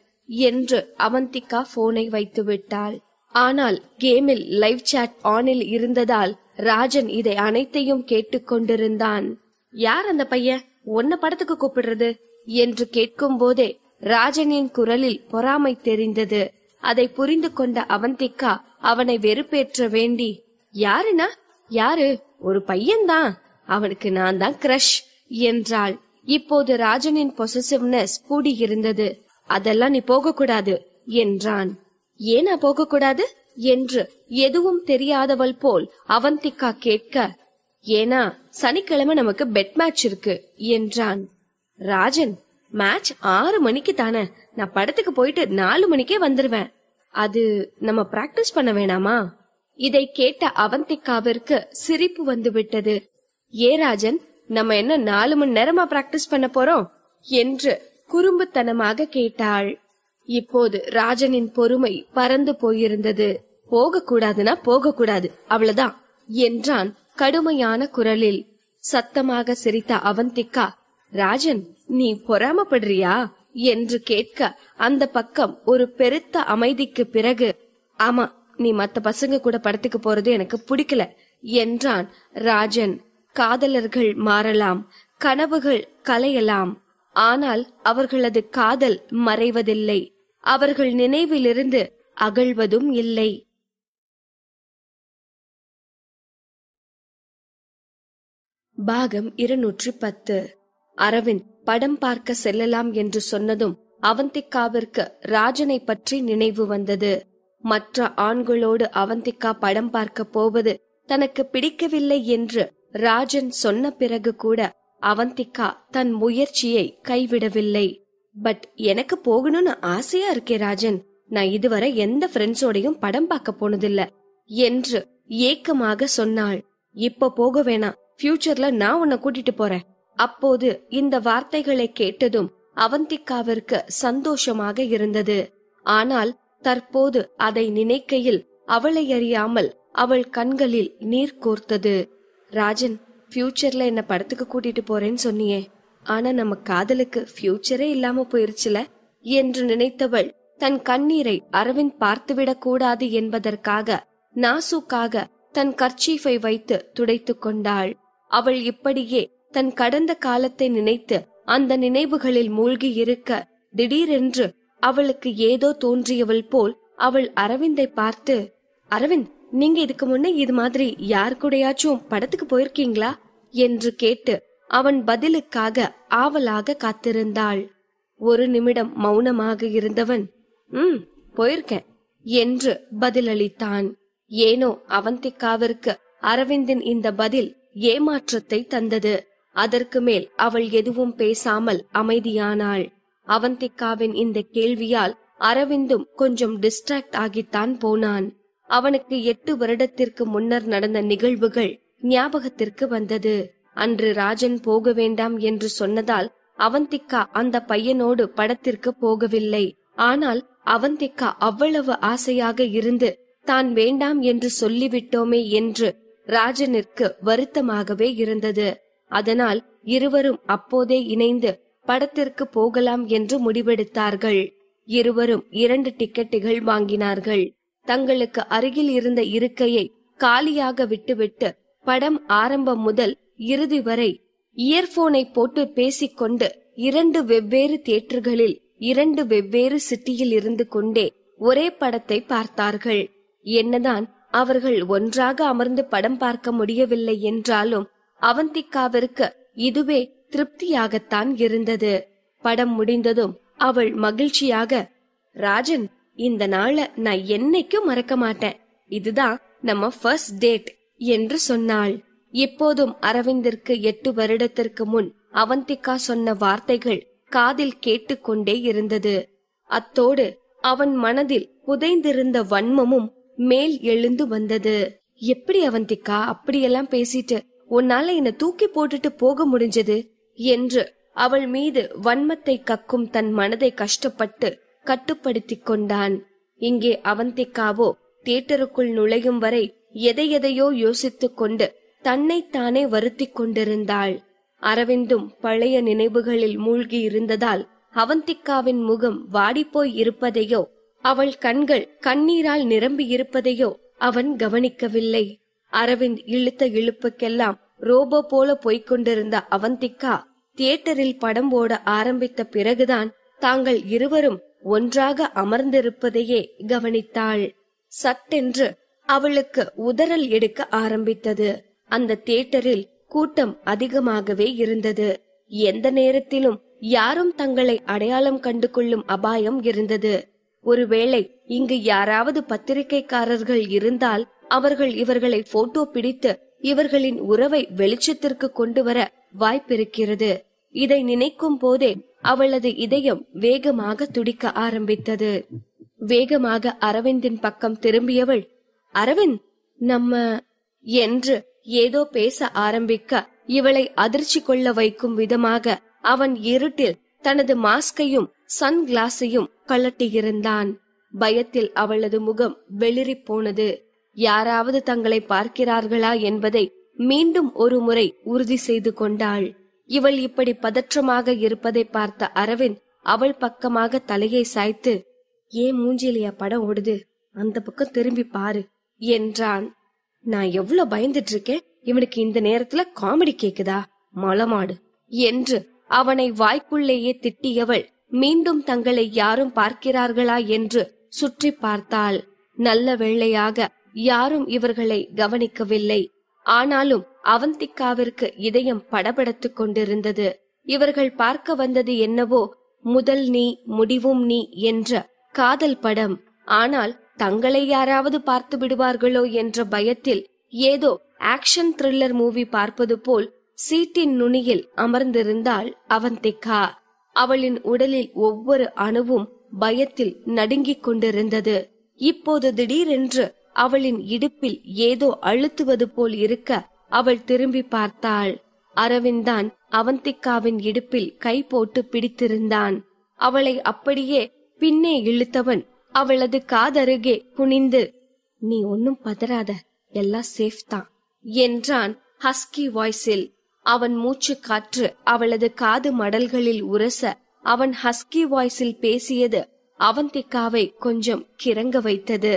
என்று அவந்திகா போனை வைத்து விட்டாள். ஆனால் கேமில் லைவ் சாட் ஆனில் இருந்ததால் ராஜன் இதை அனைத்தையும் கேட்டுக்கொண்டிருந்தான். யார் அந்த பையன், உன்ன படத்துக்கு கூப்பிடுறது என்று கேட்கும் போதே ராஜனின் குரலில் பொறாமை தெரிந்தது. அதை புரிந்து கொண்ட அவந்திகா அவனை வெறுப்பேற்ற வேண்டி, யாருனா? யாரு? ஒரு பையன்தான், அவனுக்கு நான் தான் கிரஷ் என்றாள். இப்போது ராஜனின் பொசசிவ்னஸ் கூடி இருந்தது. அதெல்லாம் நீ போக கூடாது என்றான். ஏனா போக கூடாது என்று எதுவும் தெரியாதவள் போல் அவந்திகா கேட்க, ஏனா சனிக்கிழமை நமக்கு பெட் மேட்ச் இருக்கு என்றான். ராஜன், மேட்ச் 6 மணிக்கு தானே, நான் படத்துக்கு போயிட்டு 4 மணிக்கே வந்துருவேன். அது நம்ம பிராக்டிஸ் பண்ண வேணாமா? இதை கேட்ட அவந்திகாவிற்கு சிரிப்பு வந்து விட்டது. ஏ ராஜன், நம்ம என்ன 4 மணி நேரமா பிராக்டிஸ் பண்ண போறோம் என்று குறும்புத்தனமாக கேட்டாள். இப்போது ராஜனின் பொறுமை பறந்து போயிருந்தது. போக கூடாதுன்னா போக கூடாது, அவ்வளவுதான் என்றான் கடுமையான குரலில். சத்தமாக சிரித்த அவந்திகா, ராஜன் நீ பொறாமப்படுறியா என்று கேட்க அந்த பக்கம் ஒரு பெருத்த அமைதிக்கு பிறகு, ஆமா, நீ மத்த பசங்க கூட படத்துக்கு போறது எனக்கு பிடிக்கல என்றான் ராஜன். காதலர்கள் மாறலாம், கனவுகள் கலையலாம், ஆனால் அவர்களது காதல் மறைவதில்லை, அவர்கள் நினைவிலிருந்து அகழ்வதும் இல்லை. பாகம் 210. அரவிந்த் படம் பார்க்க செல்லலாம் என்று சொன்னதும் அவந்திகாவிற்கு ராஜனை பற்றி நினைவு வந்தது. மற்ற ஆண்களோடு அவந்திகா படம் பார்க்க போவது தனக்கு பிடிக்கவில்லை என்று ராஜன் சொன்ன பிறகு கூட அவந்திகா தன் முயற்சியை கைவிடவில்லை. பட் எனக்கு போகணும்னு ஆசையா இருக்கே ராஜன், நான் இதுவரை எந்த ஃப்ரெண்ட்ஸோடையும் படம் பார்க்க போனதில்ல என்று ஏக்கமாக சொன்னாள். இப்ப போக வேணாம், ஃபியூச்சர்ல நான் உன்னை கூட்டிட்டு போறேன். அப்போது இந்த வார்த்தைகளை கேட்டதும் அவந்திகாவிற்கு சந்தோஷமாக இருந்தது. ஆனால் தற்போது அதை நினைக்கையில் அவளை அறியாமல் அவள் கண்களில் நீர் கோர்த்தது. ராஜன், ஃபியூச்சர்ல என்ன படத்துக்கு கூட்டிட்டு போறேன்னு சொன்னியே, ஆனா நம்ம காதலுக்கு ஃபியூச்சரே இல்லாம போயிருச்சுல என்று நினைத்தவள் தன் கண்ணீரை அரவிந்த் பார்த்துவிடக் கூடாது என்பதற்காக நாசுக்காக தன் கர்ச்சீஃபை வைத்து துடைத்துக் கொண்டாள். அவள் இப்படியே தன் கடந்த காலத்தை நினைத்து அந்த நினைவுகளில் மூழ்கி இருக்க திடீரென்று அவளுக்கு ஏதோ தோன்றியவள் போல் அவள் அரவிந்தை பார்த்து, அரவிந்த், நீங்க இதுக்கு முன்ன இது மாதிரி யார் கூடயாச்சும் படத்துக்கு போயிருக்கீங்களா என்று கேட்டு அவன் பதிலுக்காக ஆவலாக காத்திருந்தாள். ஒரு நிமிடம் மௌனமாக இருந்தவன், போயிருக்கேன் என்று பதிலளித்தான். ஏனோ அவந்திகாவிற்கு அரவிந்தின் இந்த பதில் ஏமாற்றத்தை தந்தது. அதற்கு மேல் அவள் எதுவும் பேசாமல் அமைதியானாள். அவந்திகாவின் இந்த கேள்வியால் அரவிந்தும் கொஞ்சம் டிஸ்ட்ராக்ட் ஆகித்தான் போனான். அவனுக்கு 8 வருடத்திற்கு முன்னர் நடந்த நிகழ்வுகள் ஞாபகத்திற்கு வந்தது. அன்று ராஜன் போக வேண்டாம் என்று சொன்னதால் அவந்திகா அந்த பையனோடு படத்திற்கு போகவில்லை. ஆனால் அவந்திகா அவ்வளவு ஆசையாக இருந்து தான் வேண்டாம் என்று சொல்லிவிட்டோமே என்று ராஜனிற்கு வருத்தமாகவே இருந்தது. அதனால் இருவரும் அப்போதே இணைந்து படத்திற்கு போகலாம் என்று முடிவெடுத்தார்கள். இருவரும் 2 டிக்கெட்டுகள் வாங்கினார்கள். தங்களுக்கு அருகில் இருந்த இருக்கையை காலியாக விட்டுவிட்டு படம் ஆரம்பம் முதல் இறுதி வரை இயர்போனை போட்டு பேசிக்கொண்டு 2 வெவ்வேறு தியேட்டர்களில் 2 வெவ்வேறு சிட்டியில் இருந்து கொண்டே ஒரே படத்தை பார்த்தார்கள். என்னதான் அவர்கள் ஒன்றாக அமர்ந்து படம் பார்க்க முடியவில்லை என்றாலும் அவந்திகாவிற்கு இதுவே திருப்தியாகத்தான் இருந்தது. படம் முடிந்ததும் அவள் மகிழ்ச்சியாக, ராஜன், இந்த நாளை நான் என்னைக்கும் மறக்க மாட்டேன், இதுதான் நம்ம ஃபர்ஸ்ட் டேட் என்று சொன்னாள். இப்போதும் அரவிந்திற்கு 8 வருடத்திற்கு முன் அவந்திகா சொன்ன வார்த்தைகள் காதில் கேட்டுக்கொண்டே இருந்தது. அத்தோடு அவன் மனதில் புதைந்திருந்த வன்மமும் மேல் எழுந்து வந்தது. எப்படி அவந்திகா அப்படியெல்லாம் பேசிட்டு உன்னால என்ன தூக்கி போட்டுட்டு போக முடிஞ்சது என்று அவள் மீது வன்மத்தை கக்கும் தன் மனதை கஷ்டப்பட்டு கட்டுப்படுத்திக் கொண்டான். இங்கே அவந்திகாவோ தியேட்டருக்குள் நுழையும் வரை எதையெதையோ யோசித்துக் கொண்டு தன்னைத்தானே வருத்திக் கொண்டிருந்தாள். அரவிந்தும் பழைய நினைவுகளில் மூழ்கி இருந்ததால் அவந்திகாவின் முகம் வாடிப்போய் இருப்பதையோ அவள் கண்கள் கண்ணீரால் நிரம்பி இருப்பதையோ அவன் கவனிக்கவில்லை. அரவிந்த் இழுத்த இழுப்புக்கெல்லாம் ரோபோ போல போய்க் கொண்டிருந்த அவந்திகா தியேட்டரில் படம் ஓட ஆரம்பித்த பிறகுதான் தாங்கள் இருவரும் ஒன்றாக அமர்ந்திருப்பதையே கவனித்தாள். சட்டென்று அவளுக்கு உதறல் எடுக்க ஆரம்பித்தது. அந்த தியேட்டரில் கூட்டம் அதிகமாகவே இருந்தது. எந்த நேரத்திலும் யாரும் தங்களை அடையாளம் கண்டு கொள்ளும் அபாயம் இருந்தது. ஒருவேளை இங்கு யாராவது பத்திரிகைக்காரர்கள் இருந்தால் அவர்கள் இவர்களை போட்டோ பிடித்து இவர்களின் உறவை வெளிச்சத்திற்கு கொண்டு வர வாய்ப்பிருக்கிறது. இதை நினைக்கும் போதே அவளது இதயம் வேகமாக துடிக்க ஆரம்பித்தது. வேகமாக அரவிந்தின் பக்கம் திரும்பியவள், அரவிந்த், நம்ம என்று ஏதோ பேச ஆரம்பிக்க இவளை அதிர்ச்சி கொள்ள வைக்கும் விதமாக அவன் இருட்டில் தனது மாஸ்கையும் சன் கிளாஸையும் கழட்டியிருந்தான். பயத்தில் அவளது முகம் வெளிரி போனது. யாராவது தங்களை பார்க்கிறார்களா என்பதை மீண்டும் ஒரு முறை உறுதி செய்து கொண்டாள். இவள் இப்படி பதற்றமாக இருப்பதை பார்த்த அரவிந்த் அவள் பக்கமாக தலையை சாய்த்து, ஏன் மூஞ்சிலியா படம் ஓடுது, அந்த பக்கம் திரும்பி பாரு என்றான். நான் எவ்வளவு பயந்துட்டு இருக்கேன், இவனுக்கு இந்த நேரத்துல காமெடி கேக்குதா, மலமாடு என்று அவனை வாய்க்குள்ளேயே திட்டியவள் மீண்டும் தங்களை யாரும் பார்க்கிறார்களா என்று சுற்றி பார்த்தாள். நல்ல வேளையாக யாரும் இவர்களை கவனிக்கவில்லை. ஆனாலும் அவந்திகாவிற்கு இதயம் படபடத்துக் கொண்டிருந்தது. இவர்கள் பார்க்க வந்தது என்னவோ முதல் நீ முடிவும் நீ என்ற காதல் படம். ஆனால் தங்களை யாராவது பார்த்து விடுவார்களோ என்ற பயத்தில் ஏதோ ஆக்ஷன் த்ரில்லர் மூவி பார்ப்பது போல் சீட்டின் நுனியில் அமர்ந்திருந்தாள் அவந்திகா. அவளின் உடலில் ஒவ்வொரு அணுவும் பயத்தில் நடுங்கிக் கொண்டிருந்தது. இப்போது திடீரென்று அவளின் இடுப்பில் ஏதோ அழுத்துவது போல் இருக்க அவள் திரும்பி பார்த்தாள். அரவிந்தான் அவந்திகாவின் இடுப்பில் கை போட்டு பிடித்திருந்தான். அவளை அப்படியே பின்னே இழுத்தவன் அவளது காதருகே குனிந்து, நீ ஒன்னும் பதறாத, எல்லாம் சேஃப் தான் என்றான் ஹஸ்கி வாய்ஸில். அவன் மூச்சு காற்று அவளது காது மடல்களில் உரச அவன் ஹஸ்கி வாய்ஸில் பேசியது அவந்திகாவை கொஞ்சம் கிறங்க வைத்தது.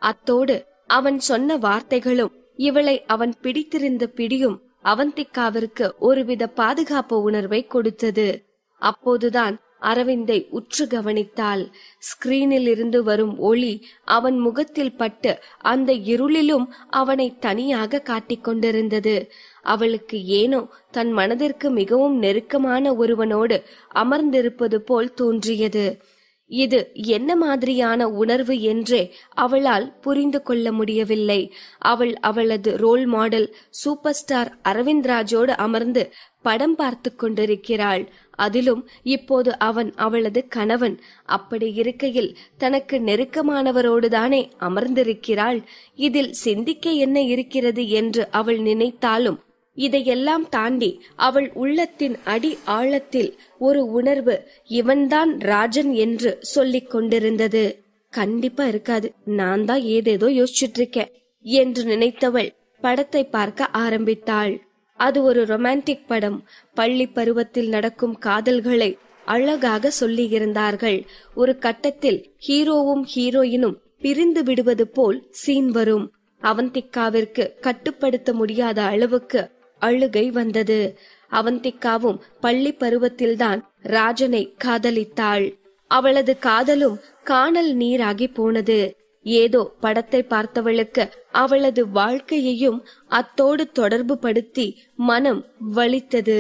அத்தோடு அவன் சொன்ன வார்த்தைகளும் இவளை அவன் பிடித்திருந்த பிடியும் அவந்திகாவிற்கு ஒருவித பாதுகாப்பு உணர்வை கொடுத்தது. அப்போதுதான் அரவிந்தை உற்று கவனித்தாள். ஸ்கிரீனில் இருந்து வரும் ஒளி அவன் முகத்தில் பட்டு அந்த இருளிலும் அவனை தனியாக காட்டிக் கொண்டிருந்தது. அவளுக்கு ஏனோ தன் மனதிற்கு மிகவும் நெருக்கமான ஒருவனோடு அமர்ந்திருப்பது போல் தோன்றியது. இது என்ன மாதிரியான உணர்வு என்றே அவளால் புரிந்து கொள்ள முடியவில்லை. அவள் அவளது role model super star Arvind ராஜோடு அமர்ந்து படம் பார்த்து கொண்டிருக்கிறாள். அதிலும் இப்போது அவன் அவளது கணவன். அப்படி இருக்கையில் தனக்கு நெருக்கமானவரோடுதானே அமர்ந்திருக்கிறாள். இதில் சிந்திக்க என்ன இருக்கிறது என்று அவள் நினைத்தாலும் இதையெல்லாம் தாண்டி அவள் உள்ளத்தின் அடி ஆழத்தில் ஒரு உணர்வு இவன்தான் ராஜன் என்று சொல்லிக் கொண்டிருந்தது. கண்டிப்பா இருக்காது, நான் தான் ஏதேதோ யோசிச்சுட்டு இருக்கேன் என்று நினைத்தவள் படத்தை பார்க்க ஆரம்பித்தாள். அது ஒரு ரொமான்டிக் படம். பள்ளி பருவத்தில் நடக்கும் காதல்களை அழகாக சொல்லியிருந்தார்கள். ஒரு கட்டத்தில் ஹீரோவும் ஹீரோயினும் பிரிந்து விடுவது போல் சீன் வரும். அவந்திகாவிற்கு கட்டுப்படுத்த முடியாத அளவுக்கு அழுகை வந்தது. அவந்திகாவும் பள்ளி பருவத்தில்தான் ராஜனை காதலித்தாள். அவளது காதலும் காணல் நீராகி போனது. ஏதோ படத்தை பார்த்தவளுக்கு அவளது வாழ்க்கையையும் அத்தோடு தொடர்பு படுத்தி மனம் வலித்தது.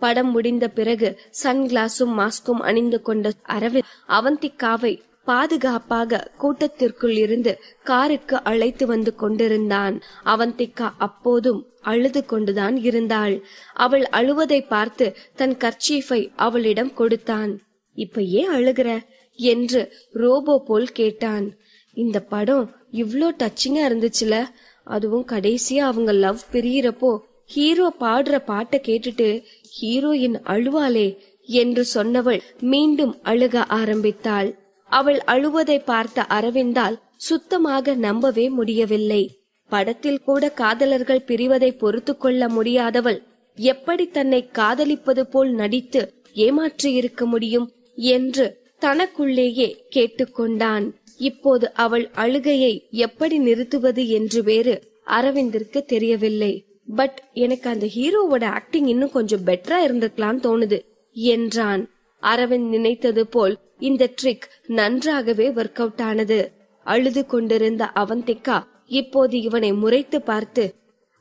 படம் முடிந்த பிறகு சன்கிளாஸும் மாஸ்கும் அணிந்து கொண்ட அரவிந்த் அவந்திகாவை பாதுகாப்பாக கூட்டத்திற்குள் இருந்து காருக்கு அழைத்து வந்து கொண்டிருந்தான். அவந்திகா அப்போதும் அழுது கொண்டுதான் இருந்தாள். அவள் அழுவதை பார்த்து தன் கர்ச்சீஃபை அவளிடம் கொடுத்தான். இப்ப ஏன் அழுகிற என்று ரோபோ போல் கேட்டான். இந்த படம் இவ்ளோ டச்சிங்கா இருந்துச்சுல, அதுவும் கடைசியா அவங்க லவ் பிரியறப்போ ஹீரோ பாடுற பாட்டை கேட்டுட்டு ஹீரோயின் அழுவாளே, என்று சொன்னவள் மீண்டும் அழுக ஆரம்பித்தாள். அவள் அழுவதை பார்த்த அரவிந்தால் சுத்தமாக நம்பவே முடியவில்லை. படத்தில் கூட காதலர்கள் பிரிவதை பொறுத்து கொள்ள முடியாதவள் எப்படி தன்னை காதலிப்பது போல் நடித்து ஏமாற்றி இருக்க முடியும் என்று தனக்குள்ளேயே கேட்டுக்கொண்டான். இப்போது அவள் அழுகையை எப்படி நிறுத்துவது என்று வேறு அரவிந்திற்கு தெரியவில்லை. பட் எனக்கு அந்த ஹீரோவோட ஆக்டிங் இன்னும் கொஞ்சம் பெட்டரா இருந்திருக்கலாம் தோணுது என்றான். அரவிந்த் நினைத்தது போல் இந்த ட்ரிக் நன்றாகவே ஒர்க் அவுட் ஆனது. அழுது கொண்டிருந்த அவந்திகா இப்போது இவனை முறைத்து பார்த்து,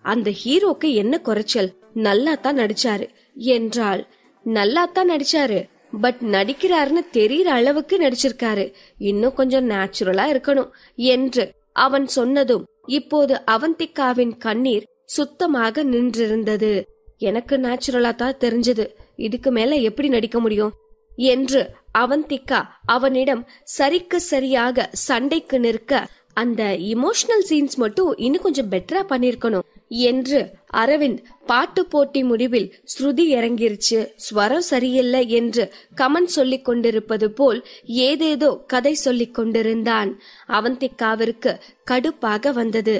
அந்த ஹீரோக்கு என்ன குறைச்சல், நல்லாத்தான் நடிச்சாரு என்றாள். நல்லாத்தான் நடிச்சாரு, பட் நடிக்கிறாருன்னு தெரியற அளவுக்கு நடிச்சிருக்காரு, இன்னும் கொஞ்சம் நேச்சுரலா இருக்கணும் என்று அவன் சொன்னதும் இப்போது அவந்திகாவின் கண்ணீர் சுத்தமாக நின்றிருந்தது. எனக்கு நேச்சுரலா தான் தெரிஞ்சது, இதுக்கு மேல எப்படி நடிக்க முடியும் என்று அவந்திகா அவனிடம் சரிக்கு சரியாக சண்டைக்கு நிற்க, அந்த இமோஷனல் சீன்ஸ் மட்டும் இன்னும் கொஞ்சம் பெட்டரா பண்ணிருக்கணும் என்று அரவிந்த் பாட்டு போட்டி முடிவில் ஸ்ருதி இறங்கிருச்சு, ஸ்வரம் சரியில்லை என்று கமன் சொல்லிக் கொண்டிருப்பது போல் ஏதேதோ கதை சொல்லிக் கொண்டிருந்தான். அவந்திகாவிற்கு கடுப்பாக வந்தது.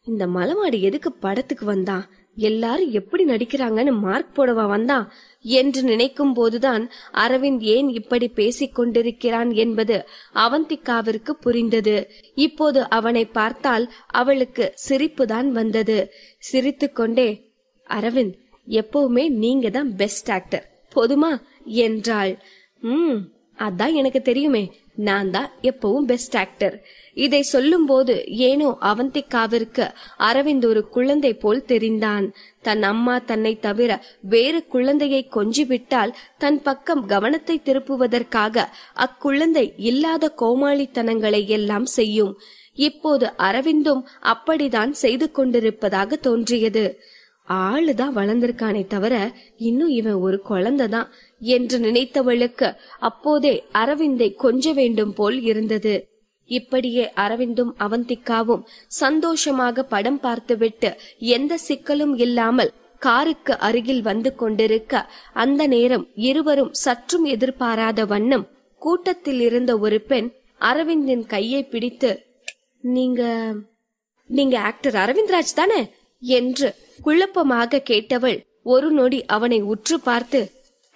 இந்த மலமாடி எதுக்கு படத்துக்கு வந்தான், எல்லாரும் எப்படி நடிக்கிறாங்கன்னு மார்க் போடவா வந்தான் என்று நினைக்கும் போதுதான் அரவிந்த் ஏன் இப்படி பேசிக் கொண்டிருக்கிறான் என்பது அவந்திகாவிற்கு புரிந்தது. இப்போது அவனை பார்த்தால் அவளுக்கு சிரிப்புதான் வந்தது. சிரித்து கொண்டே, அரவிந்த், எப்பவுமே நீங்க தான் பெஸ்ட் ஆக்டர் போதுமா என்றாள். அதான் எனக்கு தெரியுமே, நான் தான் எப்பவும் பெஸ்ட் ஆக்டர். இதை சொல்லும் போது ஏனோ அவந்திகாவிற்கு அரவிந்த் ஒரு குழந்தை போல் தெரிந்தான். தன் அம்மா தன்னை தவிர வேறு குழந்தையை கொஞ்சிவிட்டால் தன் பக்கம் கவனத்தை திருப்புவதற்காக அக்குழந்தை இல்லாத கோமாளித்தனங்களை எல்லாம் செய்யும். இப்போது அரவிந்தும் அப்படிதான் செய்து கொண்டிருப்பதாக தோன்றியது. ஆளுதான் வளர்ந்திருக்கானே தவிர இன்னும் இவன் ஒரு குழந்தைதான் என்று நினைத்தவளுக்கு அப்போதே அரவிந்தை கொஞ்ச வேண்டும் போல் இருந்தது. இப்படியே அரவிந்தும் அவந்திகாவும் சந்தோஷமாக படம் பார்த்துவிட்டு எந்த சிக்கலும் இல்லாமல் காருக்கு அருகில் வந்து கொண்டிருக்க, அந்த நேரம் இருவரும் சற்றும் எதிர்பாராத வண்ணம் கூட்டத்தில் இருந்த ஒரு பெண் அரவிந்தின் கையை பிடித்து, நீங்க ஆக்டர் அரவிந்த்ராஜ் தானே என்று குழப்பமாக கேட்டவள் ஒரு நொடி அவனை உற்று பார்த்து,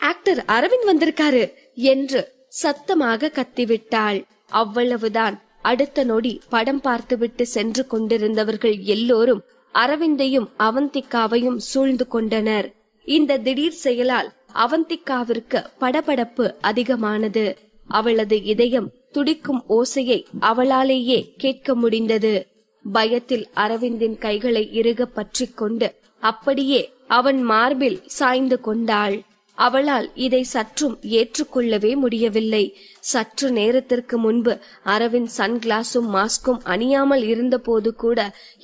ஆக்டர் அரவிந்த் வந்திருக்காரு என்று சத்தமாக கத்திவிட்டாள். அவ்வளவுதான். அடுத்த நொடி படம் பார்த்துவிட்டு சென்று கொண்டிருந்தவர்கள் எல்லோரும் அரவிந்தையும் அவந்திகாவையும் சூழ்ந்து கொண்டனர். இந்த திடீர் செயலால் அவந்திகாவிற்கு படபடப்பு அதிகமானது. அவளது இதயம் துடிக்கும் ஓசையை அவளாலேயே கேட்க முடிந்தது. பயத்தில் அரவிந்தின் கைகளை இறுக பற்றி கொண்டு அப்படியே அவன் மார்பில் சாய்ந்து கொண்டாள். அவளால் இதை சற்றும் ஏற்றுக்கொள்ளவே முடியவில்லை. சற்று நேரத்திற்கு முன்பு அரவிந்த் சன்கிளாஸும் மாஸ்கும் அணியாமல் இருந்த போது கூட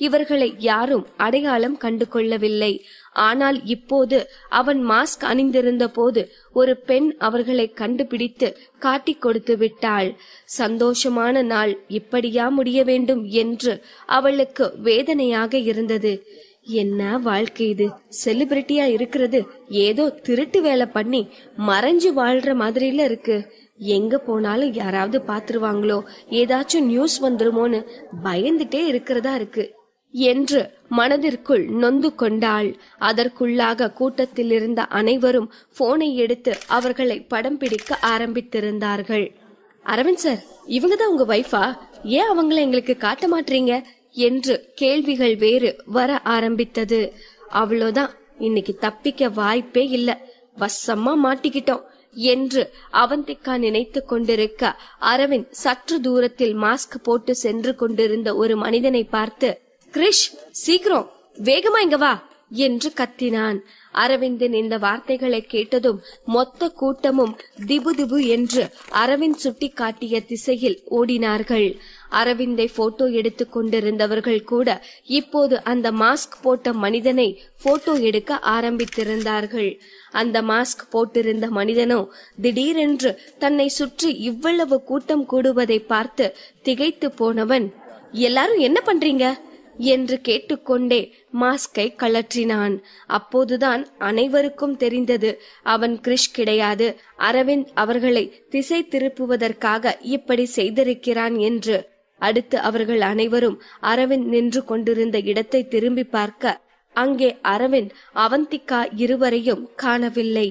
இவர்களை யாரும் அடையாளம் கண்டு கொள்ளவில்லை. ஆனால் இப்போது அவன் மாஸ்க் அணிந்திருந்த போது ஒரு பெண் அவர்களை கண்டுபிடித்து காட்டிக் கொடுத்து விட்டாள். சந்தோஷமான நாள் இப்படியா முடிய வேண்டும் என்று அவளுக்கு வேதனையாக இருந்தது. என்ன வாழ்க்கை இது, செலிபிரிட்டியா இருக்கிறது ஏதோ திருட்டு வேலை பண்ணி மறைஞ்சு வாழ்ற மாதிரில இருக்கு. எங்க போனாலும் யாராவது பாத்துருவாங்களோ, ஏதாச்சும் நியூஸ் வந்துருமோன்னு பயந்துட்டே இருக்கிறதா இருக்கு என்று மனதிற்குள் நொந்து கொண்டாள். அதற்குள்ளாக கூட்டத்தில் இருந்த அனைவரும் போனை எடுத்து அவர்களை படம் பிடிக்க ஆரம்பித்திருந்தார்கள். அரவிந்த் சார், இவங்கதான் உங்க வைஃபா? ஏன் அவங்கள எங்களுக்கு காட்ட மாட்டீங்க என்று கேள்விகள் வேறு வர ஆரம்பித்தது. அவ்வளோதான், இன்னைக்கு தப்பிக்க வாய்ப்பே இல்ல, வசமா மாட்டிக்கிட்டோம் என்று அவந்திகா நினைத்து கொண்டிருக்க, அரவிந்த் சற்று தூரத்தில் மாஸ்க் போட்டு சென்று கொண்டிருந்த ஒரு மனிதனை பார்த்து, கிரிஷ், சீக்கிரம் வேகமா இங்க வா என்று கத்தினான். அரவிந்தின் இந்த வார்த்தைகளை கேட்டதும் மொத்த கூட்டமும் திபு திபு என்று அரவிந்த் சுட்டி காட்டிய திசையில் ஓடினார்கள். அரவிந்தை போட்டோ எடுத்துக் கொண்டிருந்தவர்கள் கூட இப்போது அந்த மாஸ்க் போட்ட மனிதனை போட்டோ எடுக்க ஆரம்பித்திருந்தார்கள். அந்த மாஸ்க் போட்டிருந்த மனிதனோ திடீரென்று தன்னை சுற்றி இவ்வளவு கூட்டம் கூடுவதை பார்த்து திகைத்து போனவன், எல்லாரும் என்ன பண்றீங்க என்று கேட்டுக்கொண்டே மாஸ்கை கழற்றினான். அப்போதுதான் அனைவருக்கும் தெரிந்தது அவன் கிரிஷ் கிடையாது, அரவிந்த் அவர்களை திசை திருப்புவதற்காக இப்படி செய்திருக்கிறான் என்று. அடுத்து அவர்கள் அனைவரும் அரவிந்த் நின்று கொண்டிருந்த இடத்தை திரும்பி பார்க்க அங்கே அரவிந்த், அவந்திகா இருவரையும் காணவில்லை.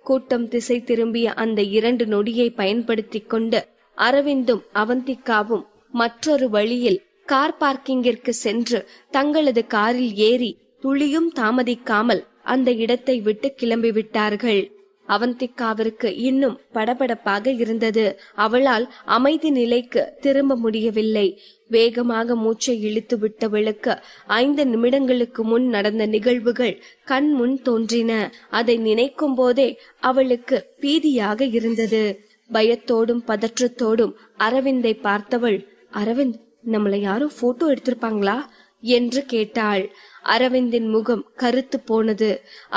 கூட்டம் திசை திரும்பிய அந்த 2 நொடியை பயன்படுத்திக் கொண்டு அரவிந்தும் அவந்திகாவும் மற்றொரு வழியில் கார் பார்க்கிங்கிற்கு சென்று தங்களது காரில் ஏறி துளியும் தாமதிக்காமல் அந்த இடத்தை விட்டு கிளம்பிவிட்டார்கள். அவந்திகாவிற்கு இன்னும் படபடப்பாக இருந்தது. அவளால் அமைதி நிலைக்கு திரும்ப முடியவில்லை. வேகமாக மூச்சை இழுத்து விட்டவளுக்கு 5 நிமிடங்களுக்கு முன் நடந்த நிகழ்வுகள் கண் முன் தோன்றின. அதை நினைக்கும் போதே அவளுக்கு பீதியாக இருந்தது. பயத்தோடும் பதற்றத்தோடும் அரவிந்தை பார்த்தவள், அரவிந்த், நம்மள யாரும் போட்டோ எடுத்திருப்பாங்களா என்று கேட்டாள். அரவிந்தின் முகம் கருத்து போனது.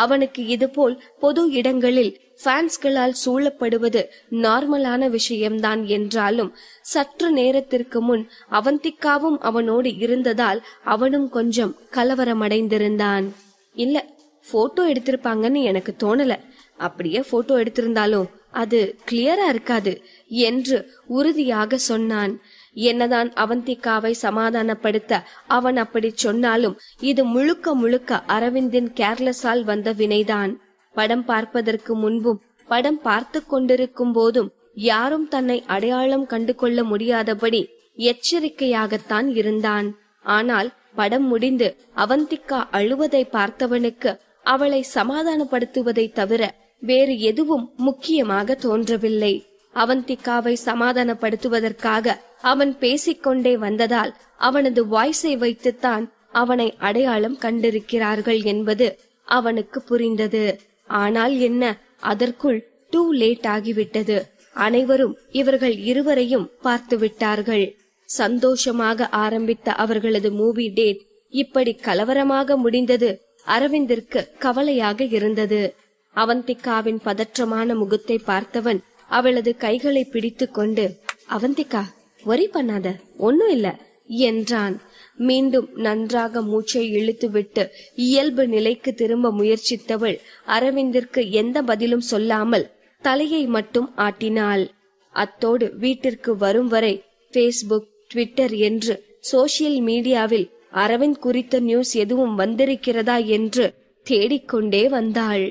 அவனுக்கு இதுபோல் பொது இடங்களில் ஃபேன்ஸ்களால் சூழப்படுவது நார்மலான விஷயம்தான் என்றாலும் சற்று நேரத்திற்கு முன் அவந்திகாவும் அவனோடு இருந்ததால் அவனும் கொஞ்சம் கலவரமடைந்திருந்தான். இல்ல, போட்டோ எடுத்திருப்பாங்கன்னு எனக்கு தோணல. அப்படியே போட்டோ எடுத்திருந்தாலும் அது கிளியரா இருக்காது என்று உறுதியாக சொன்னான். என்னதான் அவந்திகாவை சமாதானப்படுத்த அவன் அப்படி சொன்னாலும் இது முழுக்க முழுக்க அரவிந்தின் கேர்லெஸ்ஸால் வந்த வினைதான். படம் பார்ப்பதற்கு முன்பும் படம் பார்த்து கொண்டிருக்கும் போதும் யாரும் தன்னை அடையாளம் கண்டு கொள்ள முடியாதபடி எச்சரிக்கையாகத்தான் இருந்தான். ஆனால் படம் முடிந்து அவந்திகா அழுவதை பார்த்தவனுக்கு அவளை சமாதானப்படுத்துவதை தவிர வேறு எதுவும் முக்கியமாக தோன்றவில்லை. அவந்திகாவை சமாதானப்படுத்துவதற்காக அவன் பேசிக்கொண்டே வந்ததால் அவனது வாய்ஸை வைத்துத்தான் அவனை அடையாளம் கண்டிருக்கிறார்கள் என்பது அவனுக்கு புரிந்தது. ஆனால் என்ன, அதற்குள் டூ லேட் ஆகிவிட்டது. அனைவரும் இவர்கள் இருவரையும் பார்த்து விட்டார்கள். சந்தோஷமாக ஆரம்பித்த அவர்களது மூவி டேட் இப்படி கலவரமாக முடிந்தது அரவிந்திற்கு கவலையாக இருந்தது. அவந்திகாவின் பதற்றமான முகத்தை பார்த்தவன் அவளது கைகளை பிடித்து கொண்டு, அவந்திகா, வரி பண்ணாத, ஒன்னும் இல்ல என்றான். மீண்டும் நன்றாக மூச்சை இழுத்துவிட்டு இயல்பு நிலைக்கு திரும்ப முயற்சித்தவள் அரவிந்திற்கு எந்த பதிலும் சொல்லாமல் தலையை மட்டும் ஆட்டினாள். அத்தோடு வீட்டிற்கு வரும் வரை ஃபேஸ்புக், ட்விட்டர் என்று சோசியல் மீடியாவில் அரவிந்த் குறித்த நியூஸ் எதுவும் வந்திருக்கிறதா என்று தேடிக்கொண்டே வந்தாள்.